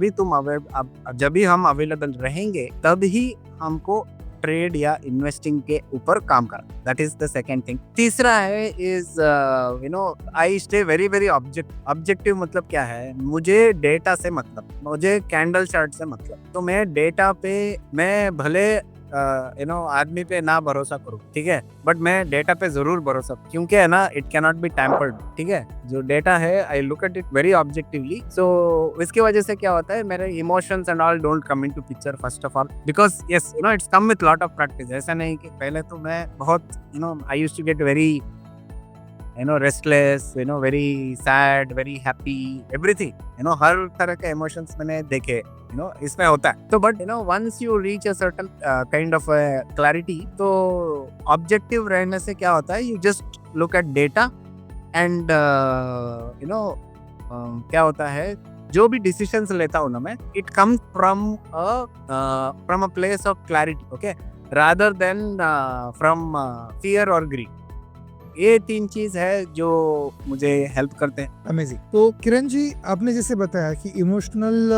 भी हम अवेलेबल रहेंगे तब ही हमको ट्रेड या इन्वेस्टिंग के ऊपर काम करना। That is the second thing. तीसरा है is I stay very very objective. मतलब क्या है, मुझे डेटा से मतलब, मुझे कैंडल चार्ट से मतलब। तो मैं डेटा पे, मैं भले आदमी पे ना भरोसा करूँ, ठीक है, बट मैं डेटा पे जरूर भरोसा, क्योंकि है ना, इट कैनॉट बी टैम्पर्ड, ठीक है? जो डेटा है, I look at it very objectively. So इसकी वजह से क्या होता है, मेरे emotions and all don't come into picture first of all, because yes it's come with lot of practice. ऐसा नहीं कि पहले तो मैं बहुत I used to get very restless, very sad, very happy, everything, हर तरह के इमोशंस मैंने देखे, इसमें होता है। तो but once you reach a certain kind of clarity, तो ऑब्जेक्टिव रहने से क्या होता है, you just look at data and क्या होता है, जो भी डिसीजंस लेता हूँ ना मैं, it comes from a place of clarity, okay, rather than from fear और ग्रीड। ये 3 चीज है जो मुझे हेल्प करते हैं। अमेजिंग। तो किरण जी, आपने जैसे बताया कि इमोशनल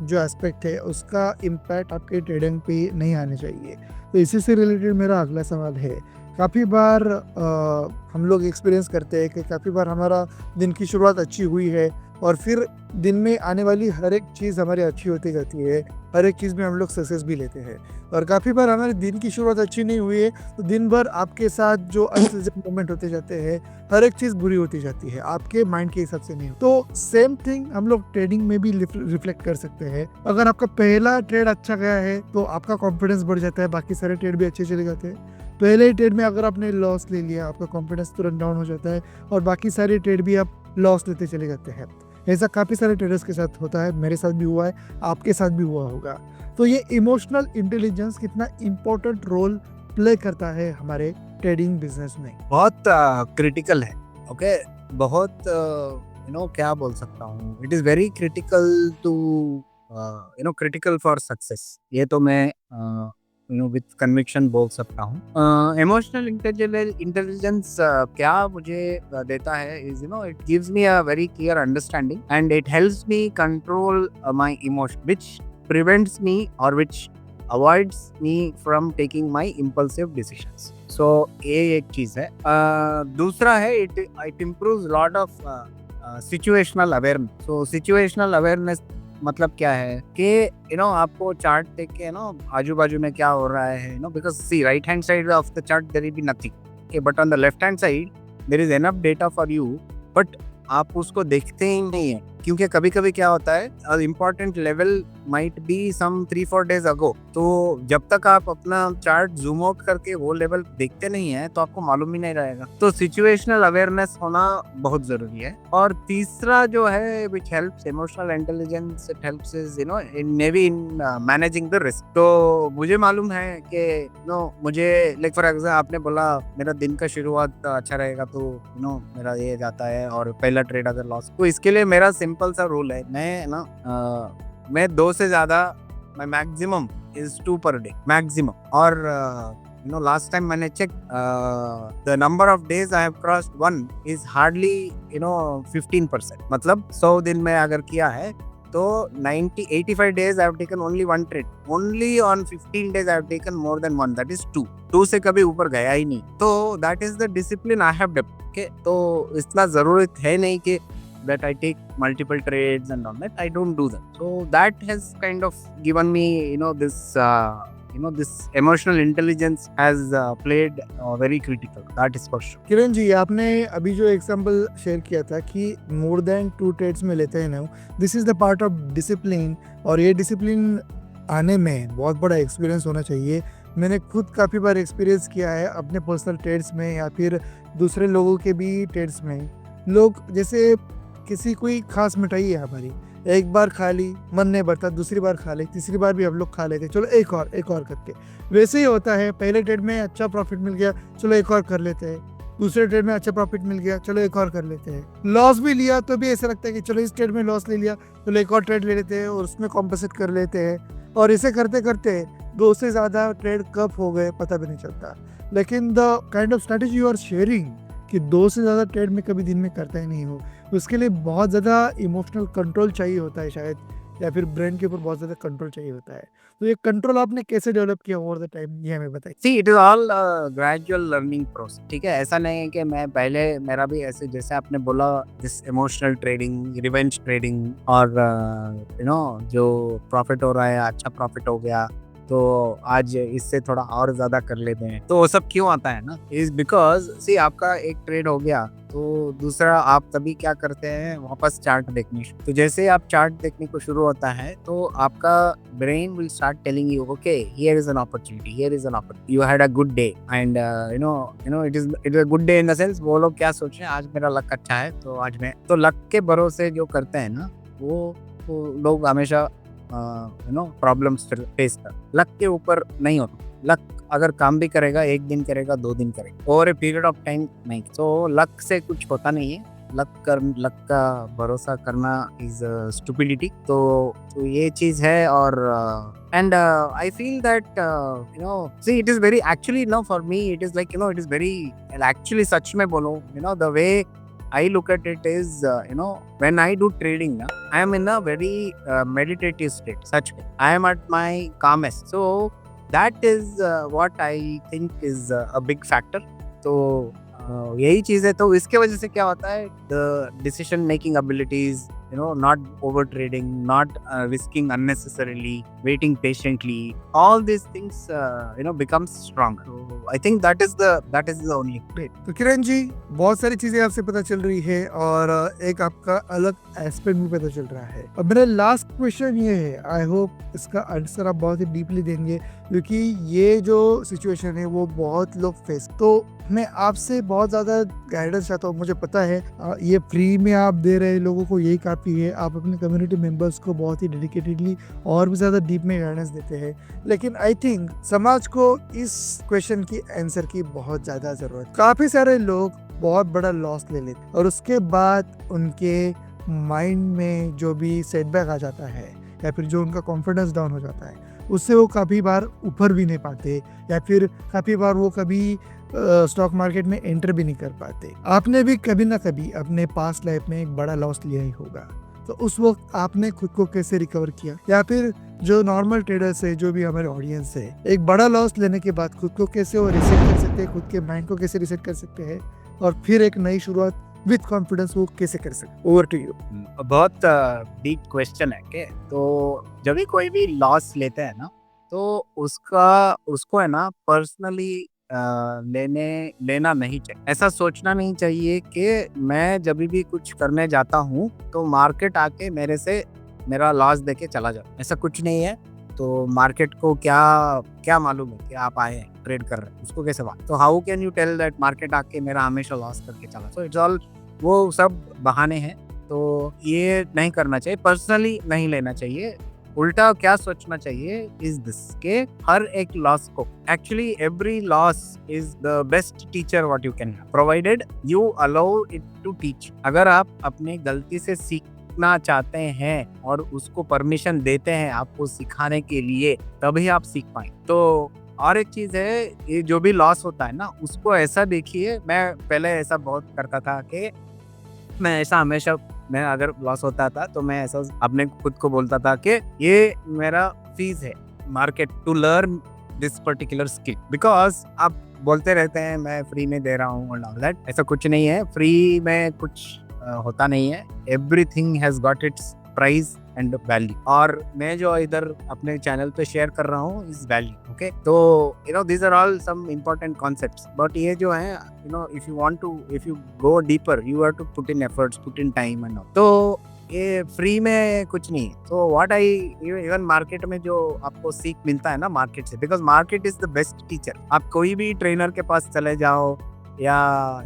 जो एस्पेक्ट है उसका इम्पैक्ट आपके ट्रेडिंग पे नहीं आने चाहिए, तो इसी से रिलेटेड मेरा अगला सवाल है, काफ़ी बार हम लोग एक्सपीरियंस करते हैं कि काफ़ी बार हमारा दिन की शुरुआत अच्छी हुई है और फिर दिन में आने वाली हर एक चीज़ हमारी अच्छी होती जाती है, हर एक चीज़ में हम लोग सक्सेस भी लेते हैं, और काफ़ी बार हमारे दिन की शुरुआत अच्छी नहीं हुई है तो दिन भर आपके साथ जो अनप्लेजेंट मोमेंट होते जाते हैं, हर एक चीज़ बुरी होती जाती है, आपके माइंड के हिसाब से नहीं। तो सेम थिंग हम लोग ट्रेडिंग में भी रिफ्लेक्ट कर सकते हैं। अगर आपका पहला ट्रेड अच्छा गया है तो आपका कॉन्फिडेंस बढ़ जाता है, बाकी सारे ट्रेड भी अच्छे चले जाते हैं। पहले ही ट्रेड में अगर आपने लॉस ले लिया, आपका कॉन्फिडेंस तुरंत डाउन हो जाता है और बाकी सारे ट्रेड भी आप लॉस लेते चले जाते हैं। ऐसा काफ़ी सारे ट्रेडर्स के साथ होता है, मेरे साथ भी हुआ है, आपके साथ भी हुआ होगा। तो ये इमोशनल इंटेलिजेंस कितना इम्पोर्टेंट रोल प्ले करता है हमारे ट्रेडिंग बिजनेस में? बहुत क्रिटिकल है, ओके, बहुत क्या बोल सकता हूँ, it is very critical too critical for success. ये तो मैं विथ कन्विक्शन बोल सकता हूँ। इमोशनल इंटेलिजेंस क्या मुझे देता है is it gives me a very clear understanding and it helps me control my emotion which prevents me और which avoids me from taking my impulsive decisions. So ये एक चीज है। दूसरा है it improves lot of situational awareness. So situational awareness मतलब क्या है कि आपको चार्ट देख के आजू बाजू में क्या हो रहा है because see right hand side of the chart there will be nothing, but on the left hand side there is enough data for you, but आप उसको देखते ही नहीं है क्योंकि कभी कभी क्या होता है important level might be some 3-4 days ago, तो जब तक आप अपना चार्ट जूम आउट करके वो लेवल देखते नहीं है तो आपको मालूम ही नहीं रहेगा। तो सिचुएशनल अवेयरनेस होना बहुत जरूरी है। और तीसरा जो है which helps emotional intelligence, it helps is in managing the risk. तो मुझे मालूम है कि मुझे लाइक फॉर एग्जाम्पल आपने बोला मेरा दिन का शुरुआत अच्छा रहेगा तो मेरा ये जाता है और पहला ट्रेड अगर लॉस, तो इसके लिए मेरा सिंपल सा रूल है, मैं 2 से ज्यादा my maximum is 2 per day maximum. और लास्ट टाइम मैंने check the number of days I have crossed 1 is hardly 15%। मतलब 100 दिन में अगर किया है तो 85 days I have taken only 1 trade. Only on 15 days I have taken more than 1, that is 2. 2 से कभी ऊपर गया ही नहीं। तो that is the discipline I have developed. Okay? तो इतना जरूरत है नहीं कि that I take multiple trades and all that. I don't do that. So that has kind of given me this emotional intelligence has played very critical. That is for sure. Kiran ji, आपने अभी जो example share किया था कि more than 2 trades में लेते हैं ना, this is the part of discipline, और ये डिसिप्लिन आने में बहुत बड़ा एक्सपीरियंस होना चाहिए। मैंने खुद काफ़ी बार एक्सपीरियंस किया है अपने पर्सनल ट्रेड्स में या फिर दूसरे लोगों के भी ट्रेड्स में। लोग जैसे किसी कोई खास मिठाई है हमारी, एक बार खा ली, मन नहीं भरता, दूसरी बार खा ली, तीसरी बार भी हम लोग खा लेते, चलो एक और करके। वैसे ही होता है, पहले ट्रेड में अच्छा प्रॉफिट मिल गया, चलो एक और कर लेते हैं, दूसरे ट्रेड में अच्छा प्रॉफिट मिल गया, चलो एक और कर लेते हैं, लॉस भी लिया तो भी ऐसा लगता है कि चलो इस ट्रेड में लॉस ले लिया, चलो एक और ट्रेड ले लेते हैं और उसमें कॉम्पेंसेट कर लेते हैं, और इसे करते करते 2 से ज़्यादा ट्रेड कब हो गए पता भी नहीं चलता। लेकिन the kind of strategy you are sharing कि 2 से ज़्यादा ट्रेड में कभी दिन में करता ही नहीं हो, उसके लिए बहुत ज़्यादा इमोशनल कंट्रोल चाहिए होता है शायद, या फिर ब्रेन के ऊपर बहुत ज़्यादा कंट्रोल चाहिए होता है। तो ये कंट्रोल आपने कैसे डेवलप किया ओवर द टाइम, ये हमें बताइए। See, it is all gradual learning process. ठीक है, ऐसा नहीं है कि मैं पहले, मेरा भी ऐसे जैसे आपने बोला this emotional trading, revenge trading, और जो प्रॉफिट हो रहा है अच्छा प्रॉफिट हो गया तो आज इससे थोड़ा और ज्यादा कर लेते हैं, तो वो सब क्यों आता है ना, इज बिकॉज सी आपका एक ट्रेड हो गया तो दूसरा आप तभी क्या करते हैं, वापस चार्ट देखने। तो जैसे आप चार्ट देखने को शुरू होता है तो आपका brain will start telling you okay here is an opportunity, here is an opportunity, you had a good day and it is a good day in the sense वो लोग क्या सोच रहे हैं, आज मेरा लक अच्छा है तो आज मैं, तो लक के भरोसे जो करते हैं ना वो लोग हमेशा प्रॉब्लम्स फेस कर, लक के ऊपर नहीं होता। लक अगर काम भी करेगा, 1 दिन करेगा, 2 दिन करेगा, over a period of time नहीं। तो लक से कुछ होता नहीं है, लक का भरोसा करना इज स्टुपिडिटी। तो ये चीज है। और and I feel that see it is very actually for me it is like it is very actually, सच में बोलो the way I look at it is, when I do trading, I am in a very meditative state. Such I am at my calmest. So that is what I think is a big factor. So यही चीज है। तो इसके वजह से क्या होता है, the decision making abilities, not over trading, not risking unnecessarily, waiting patiently, all these things becomes stronger. So I think that is the only way. तो किरण जी, बहुत सारी चीजें आपसे पता चल रही है और एक आपका अलग एस्पेक्ट भी पता चल रहा है। अब मेरा लास्ट क्वेश्चन ये है, आई होप इसका आंसर आप बहुत ही डीपली देंगे, क्योंकि ये जो सिचुएशन है वो बहुत लोग फेस, तो मैं आपसे बहुत ज़्यादा गाइडेंस चाहता हूँ। मुझे पता है ये फ्री में आप दे रहे लोगों को यही काफ़ी है, आप अपने कम्युनिटी मेंबर्स को बहुत ही डेडिकेटेडली और भी ज़्यादा डीप में गाइडेंस देते हैं, लेकिन आई थिंक समाज को इस क्वेश्चन की आंसर की बहुत ज़्यादा ज़रूरत। काफ़ी सारे लोग बहुत बड़ा लॉस ले लेते और उसके बाद उनके माइंड में जो भी सेटबैक आ जाता है या फिर जो उनका कॉन्फिडेंस डाउन हो जाता है, उससे वो काफ़ी बार ऊपर भी नहीं पाते, या फिर काफ़ी बार वो कभी स्टॉक मार्केट में एंटर भी नहीं कर पाते। आपने भी कभी ना कभी अपने पास्ट लाइफ में एक बड़ा लॉस लिया ही होगा, तो उस वक्त आपने खुद को कैसे रिकवर किया, या फिर जो नॉर्मल ट्रेडर्स है, जो भी हमारे ऑडियंस है, एक बड़ा लॉस लेने के बाद खुद को कैसे वो रिसेट कर सकते हैं, खुद के माइंड को कैसे रिसेट कर सकते हैं, और फिर एक नई शुरुआत विद कॉन्फिडेंस वो कैसे कर सकते। Over to you. बहुत डीप क्वेश्चन है के। तो जब भी कोई भी लॉस लेते हैं ना, तो उसको है ना पर्सनली लेना नहीं चाहिए। ऐसा सोचना नहीं चाहिए कि मैं जब भी कुछ करने जाता हूँ तो मार्केट आके मेरे से मेरा लॉस देके चला जाए। ऐसा कुछ नहीं है। तो मार्केट को क्या मालूम है कि आप आए हैं ट्रेड कर रहे हैं, उसको कैसे बात। तो how can you tell that market आके मेरा हमेशा लॉस करके चला। सो इट्स ऑल, वो सब बहाने हैं। तो ये नहीं करना चाहिए, पर्सनली नहीं लेना चाहिए। उल्टा क्या सोचना चाहिए इज दिस के हर एक लॉस को, actually every loss is the best teacher what you can have, provided you allow it to teach. अगर आप अपने गलती से सीखना चाहते हैं और उसको परमिशन देते हैं आपको सिखाने के लिए, तभी आप सीख पाए। तो और एक चीज है, ये जो भी लॉस होता है ना, उसको ऐसा देखिए। मैं पहले ऐसा बहुत करता था कि मैं ऐसा हमेशा, मैं अगर लॉस होता था तो मैं ऐसा अपने खुद को बोलता था कि ये मेरा फीस है market to learn this particular skill. Because आप बोलते रहते हैं मैं फ्री में दे रहा हूँ एंड ऑल दैट। ऐसा कुछ नहीं है, फ्री में कुछ होता नहीं है। Everything has got its price and value. और मैं जो इधर अपने चैनल पे शेयर कर रहा हूँ इज वैल्यू। ओके, तो you know these are all some important concepts. But ये जो है, you know, if you go deeper you have to put in efforts, put in time and all. तो ये फ्री में कुछ नहीं है। तो व्हाट आई इवन मार्केट में जो आपको सीख मिलता है ना मार्केट से, because market is the best teacher. आप कोई भी ट्रेनर के पास चले जाओ या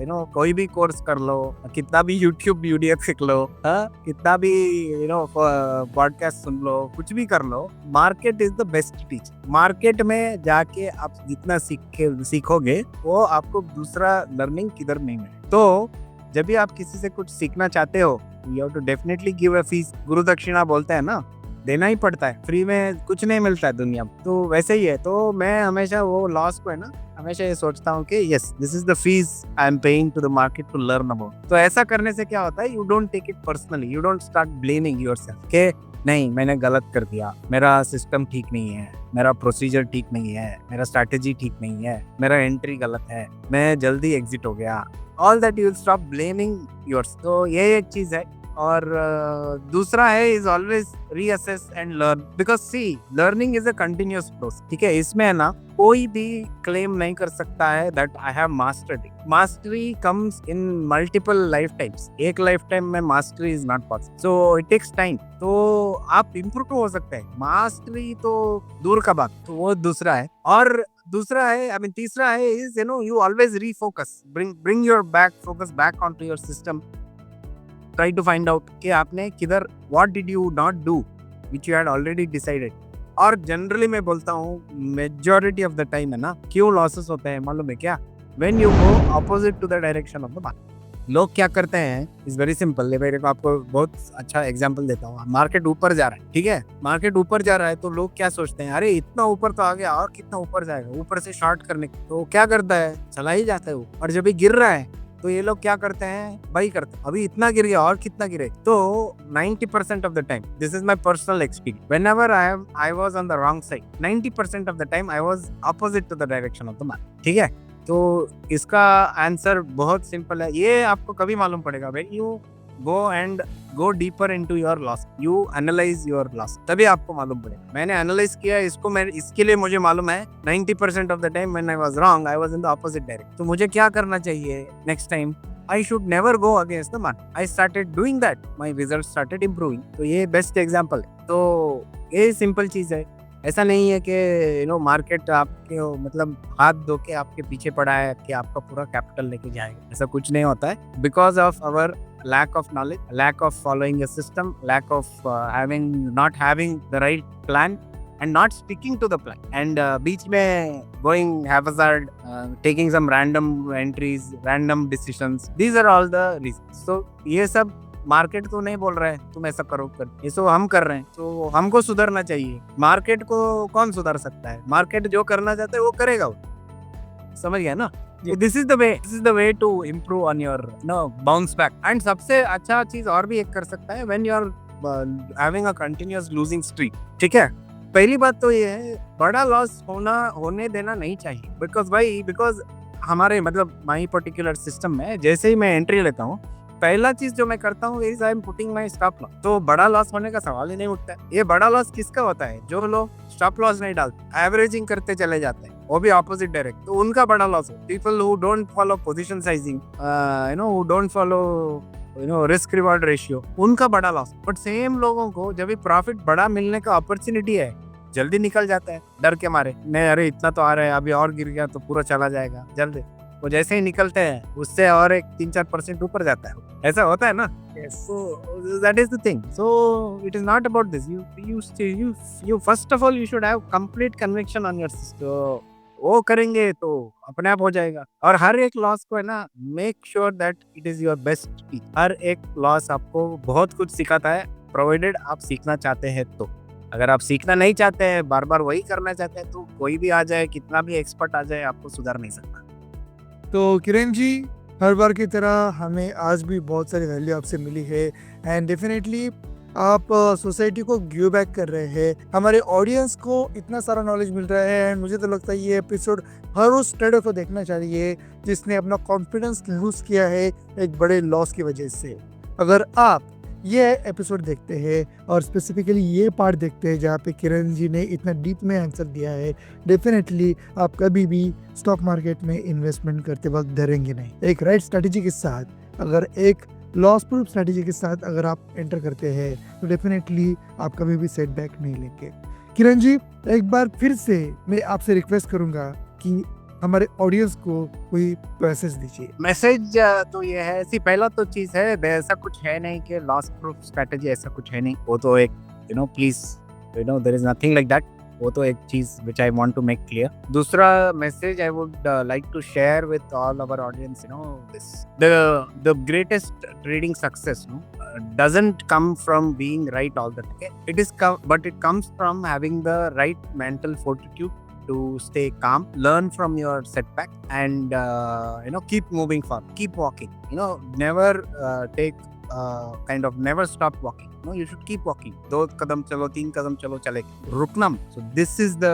यू नो कोई भी कोर्स कर लो, कितना भी यूट्यूब वीडियो सीख लो, कितना भी यू नो पॉडकास्ट सुन लो, कुछ भी कर लो, market is the best teacher. Market में जाके आप जितना सीखोगे वो आपको दूसरा लर्निंग किधर नहीं मिले। तो जब भी आप किसी से कुछ सीखना चाहते हो, you have to definitely give a fees. Guru dakshina बोलते हैं ना, देना ही पड़ता है। फ्री में कुछ नहीं मिलता है दुनिया में। तो वैसे ही है। तो मैं हमेशा वो लॉस को है ना, हमेशा ये सोचता हूँ कि yes, this is the fees I am paying to the market to learn about. तो ऐसा करने से क्या होता है, you don't take it personally, you don't start blaming yourself के नहीं मैंने गलत कर दिया, मेरा सिस्टम ठीक नहीं है, मेरा प्रोसीजर ठीक नहीं है, मेरा स्ट्रैटेजी ठीक नहीं है, मेरा एंट्री गलत है, मैं जल्दी एग्जिट हो गया। All that you will stop blaming yourself. तो ये एक चीज है। और दूसरा है is always reassess and learn, because see learning is a continuous process. ठीक है, इसमें है ना कोई भी क्लेम नहीं कर सकता है that I have mastered it. Mastery comes in multiple life times. एक लाइफ टाइम में mastery is not possible, so it takes time. तो आप इम्प्रूव हो सकते हैं, मास्टरी तो दूर का बात, तो वो दूसरा है। और दूसरा है, आई मीन तीसरा है is you know you always refocus, bring your focus back on to your system. Try to find out कि आपने किधर, what did you not do which you had already decided। और जनरली मैं बोलता हूँ मेजॉरिटी ऑफ द टाइम है ना, क्यों लॉसेस होते हैं मालूम है क्या? When you go opposite to the direction of the market। लोग क्या करते हैं इज वेरी सिंपल। मेरे को आपको बहुत अच्छा एग्जांपल देता हूँ। मार्केट ऊपर जा रहा है, ठीक है, मार्केट ऊपर जा रहा है, तो लोग क्या सोचते हैं, अरे इतना ऊपर तो आ गया और कितना ऊपर जाएगा, ऊपर से शॉर्ट करने। तो क्या करता है, चला ही जाता है वो। और जब ये गिर रहा है तो ये लोग क्या करते हैं, बाई करते हैं, अभी इतना गिर गया और कितना गिरे। तो 90% of the time, this is my personal experience, whenever I was on the wrong side, 90% of the time I was opposite to the direction of the market. ठीक है, तो इसका आंसर बहुत सिंपल है। ये आपको कभी मालूम पड़ेगा when you go deeper into your loss, you analyze your loss, तभी आपको मालूम पड़ेगा। मैंने एनालाइज किया इसको, मैं इसके लिए मुझे मालूम है 90% of the time when I was wrong, I was in the opposite direction। तो मुझे क्या करना चाहिए next time? I should never go against the market। I started doing that, my results started improving। तो ये बेस्ट एग्जाम्पल है। तो ये सिंपल चीज है। ऐसा नहीं है कि यू नो मार्केट आपके मतलब हाथ धो के आपके पीछे पड़ा है कि आपका पूरा कैपिटल लेके जाएगा, ऐसा कुछ नहीं होता है। Because of our lack of knowledge, lack of following a system, lack of not having the right plan and not sticking to the plan, and बीच में going haphazard, taking some random entries, random decisions, these are all the reasons। So ये सब market तो नहीं बोल रहा है तुम ऐसा करो कर, ये तो हम कर रहे हैं, तो हमको सुधरना चाहिए। मार्केट को कौन सुधार सकता है? मार्केट जो करना चाहता है वो करेगा वो। समझ गया ना? This is the way to improve on your bounce back. And सबसे अच्छा चीज और भी एक कर सकता है, when you are having a continuous losing streak. ठीक है, पहली बात तो ये है, बड़ा लॉस होने देना नहीं चाहिए। बिकॉज हमारे मतलब माई पर्टिकुलर सिस्टम में जैसे ही मैं एंट्री लेता हूँ, पहला चीज जो मैं करता हूँ is I am putting my stop loss. तो बड़ा लॉस होने का सवाल ही नहीं उठता है। ये बड़ा लॉस किसका होता है? जो लोग स्टॉप लॉस नहीं डालते, एवरेजिंग करते चले जाते हैं, वो भी ऑपोजिट डायरेक्ट, तो उनका बड़ा लॉस है। People who don't follow position sizing, who don't follow risk reward ratio, उनका बड़ा लॉस। बट सेम लोगों को जब भी प्रॉफिट बड़ा मिलने का अपॉर्चुनिटी है, जल्दी निकल जाता है डर के मारे। नहीं, अरे इतना तो आ रहा है, अभी और गिर गया तो पूरा चला जाएगा जल्दी। वो जैसे ही निकलते हैं उससे और एक 3-4% ऊपर जाता है। ऐसा होता है ना? So that is the thing. So it is not about this. You first of all you should have complete conviction on your system. So वो करेंगे तो अपने आप हो जाएगा। और हर एक लॉस को है ना, make sure that it is your best teacher. हर एक लॉस आपको बहुत कुछ सिखाता है, प्रोवाइडेड आप सीखना चाहते हैं तो। अगर आप सीखना नहीं चाहते हैं, बार बार वही करना चाहते हैं, तो कोई भी आ जाए, कितना भी एक्सपर्ट आ जाए, आपको सुधार नहीं सकता। तो किरण जी, हर बार की तरह हमें आज भी बहुत सारी वैल्यू आपसे मिली है एंड डेफिनेटली आप सोसाइटी को गिव बैक कर रहे हैं। हमारे ऑडियंस को इतना सारा नॉलेज मिल रहा है एंड मुझे तो लगता है ये एपिसोड हर उस ट्रेडर को देखना चाहिए जिसने अपना कॉन्फिडेंस लूज किया है एक बड़े लॉस की वजह से। अगर आप ये एपिसोड देखते हैं और स्पेसिफिकली ये पार्ट देखते हैं जहाँ पे किरण जी ने इतना डीप में आंसर दिया है, डेफिनेटली आप कभी भी स्टॉक मार्केट में इन्वेस्टमेंट करते वक्त डरेंगे नहीं। एक राइट स्ट्रैटेजी के साथ, अगर एक लॉस प्रूफ स्ट्रैटेजी के साथ अगर आप एंटर करते हैं तो डेफिनेटली आप कभी भी सेटबैक नहीं लेंगे। किरण जी, एक बार फिर से मैं आपसे रिक्वेस्ट करूंगा कि हमारे ऑडियंस को कोई मैसेज दीजिए। मैसेज तो ये है, पहला तो चीज है, ऐसा कुछ है नहीं कि लॉस प्रूफ स्ट्रेटजी, ऐसा कुछ है नहीं। वो तो एक please there is nothing like that. वो तो एक चीज which I want to make clear. दूसरा message I would like to share with all our audience, this the greatest trading success doesn't come from being right all the time. But it comes from having the right mental fortitude to stay calm, learn from your setback, and keep moving forward, keep walking. Never never stop walking. You should keep walking. 2 कदम चलो, 3 कदम चलो, चले रुकना। So this is the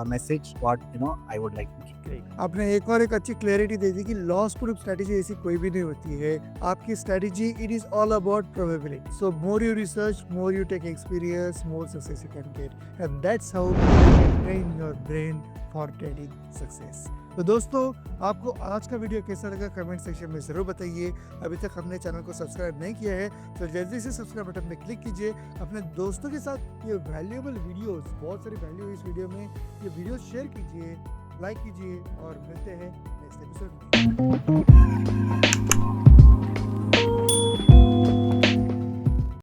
message what I would like to give. आपने एक और एक अच्छी clarity दे दी कि लॉस प्रूफ स्ट्रैटेजी ऐसी कोई भी नहीं होती है। आपकी strategy it is all about probability. So more you research, more you take experience, more success you can get, and that's how you can train your brain for trading success. तो दोस्तों, आपको आज का वीडियो कैसा लगा comment section में ज़रूर बताइए। अभी तक हमने चैनल को सब्सक्राइब नहीं किया है तो जल्दी से सब्सक्राइब बटन पे क्लिक कीजिए। अपने दोस्तों के साथ ये वैल्यूएबल वीडियोस, बहुत सारी वैल्यू है इस वीडियो में, ये वीडियो शेयर कीजिए, लाइक कीजिए और मिलते हैं नेक्स्ट एपिसोड में।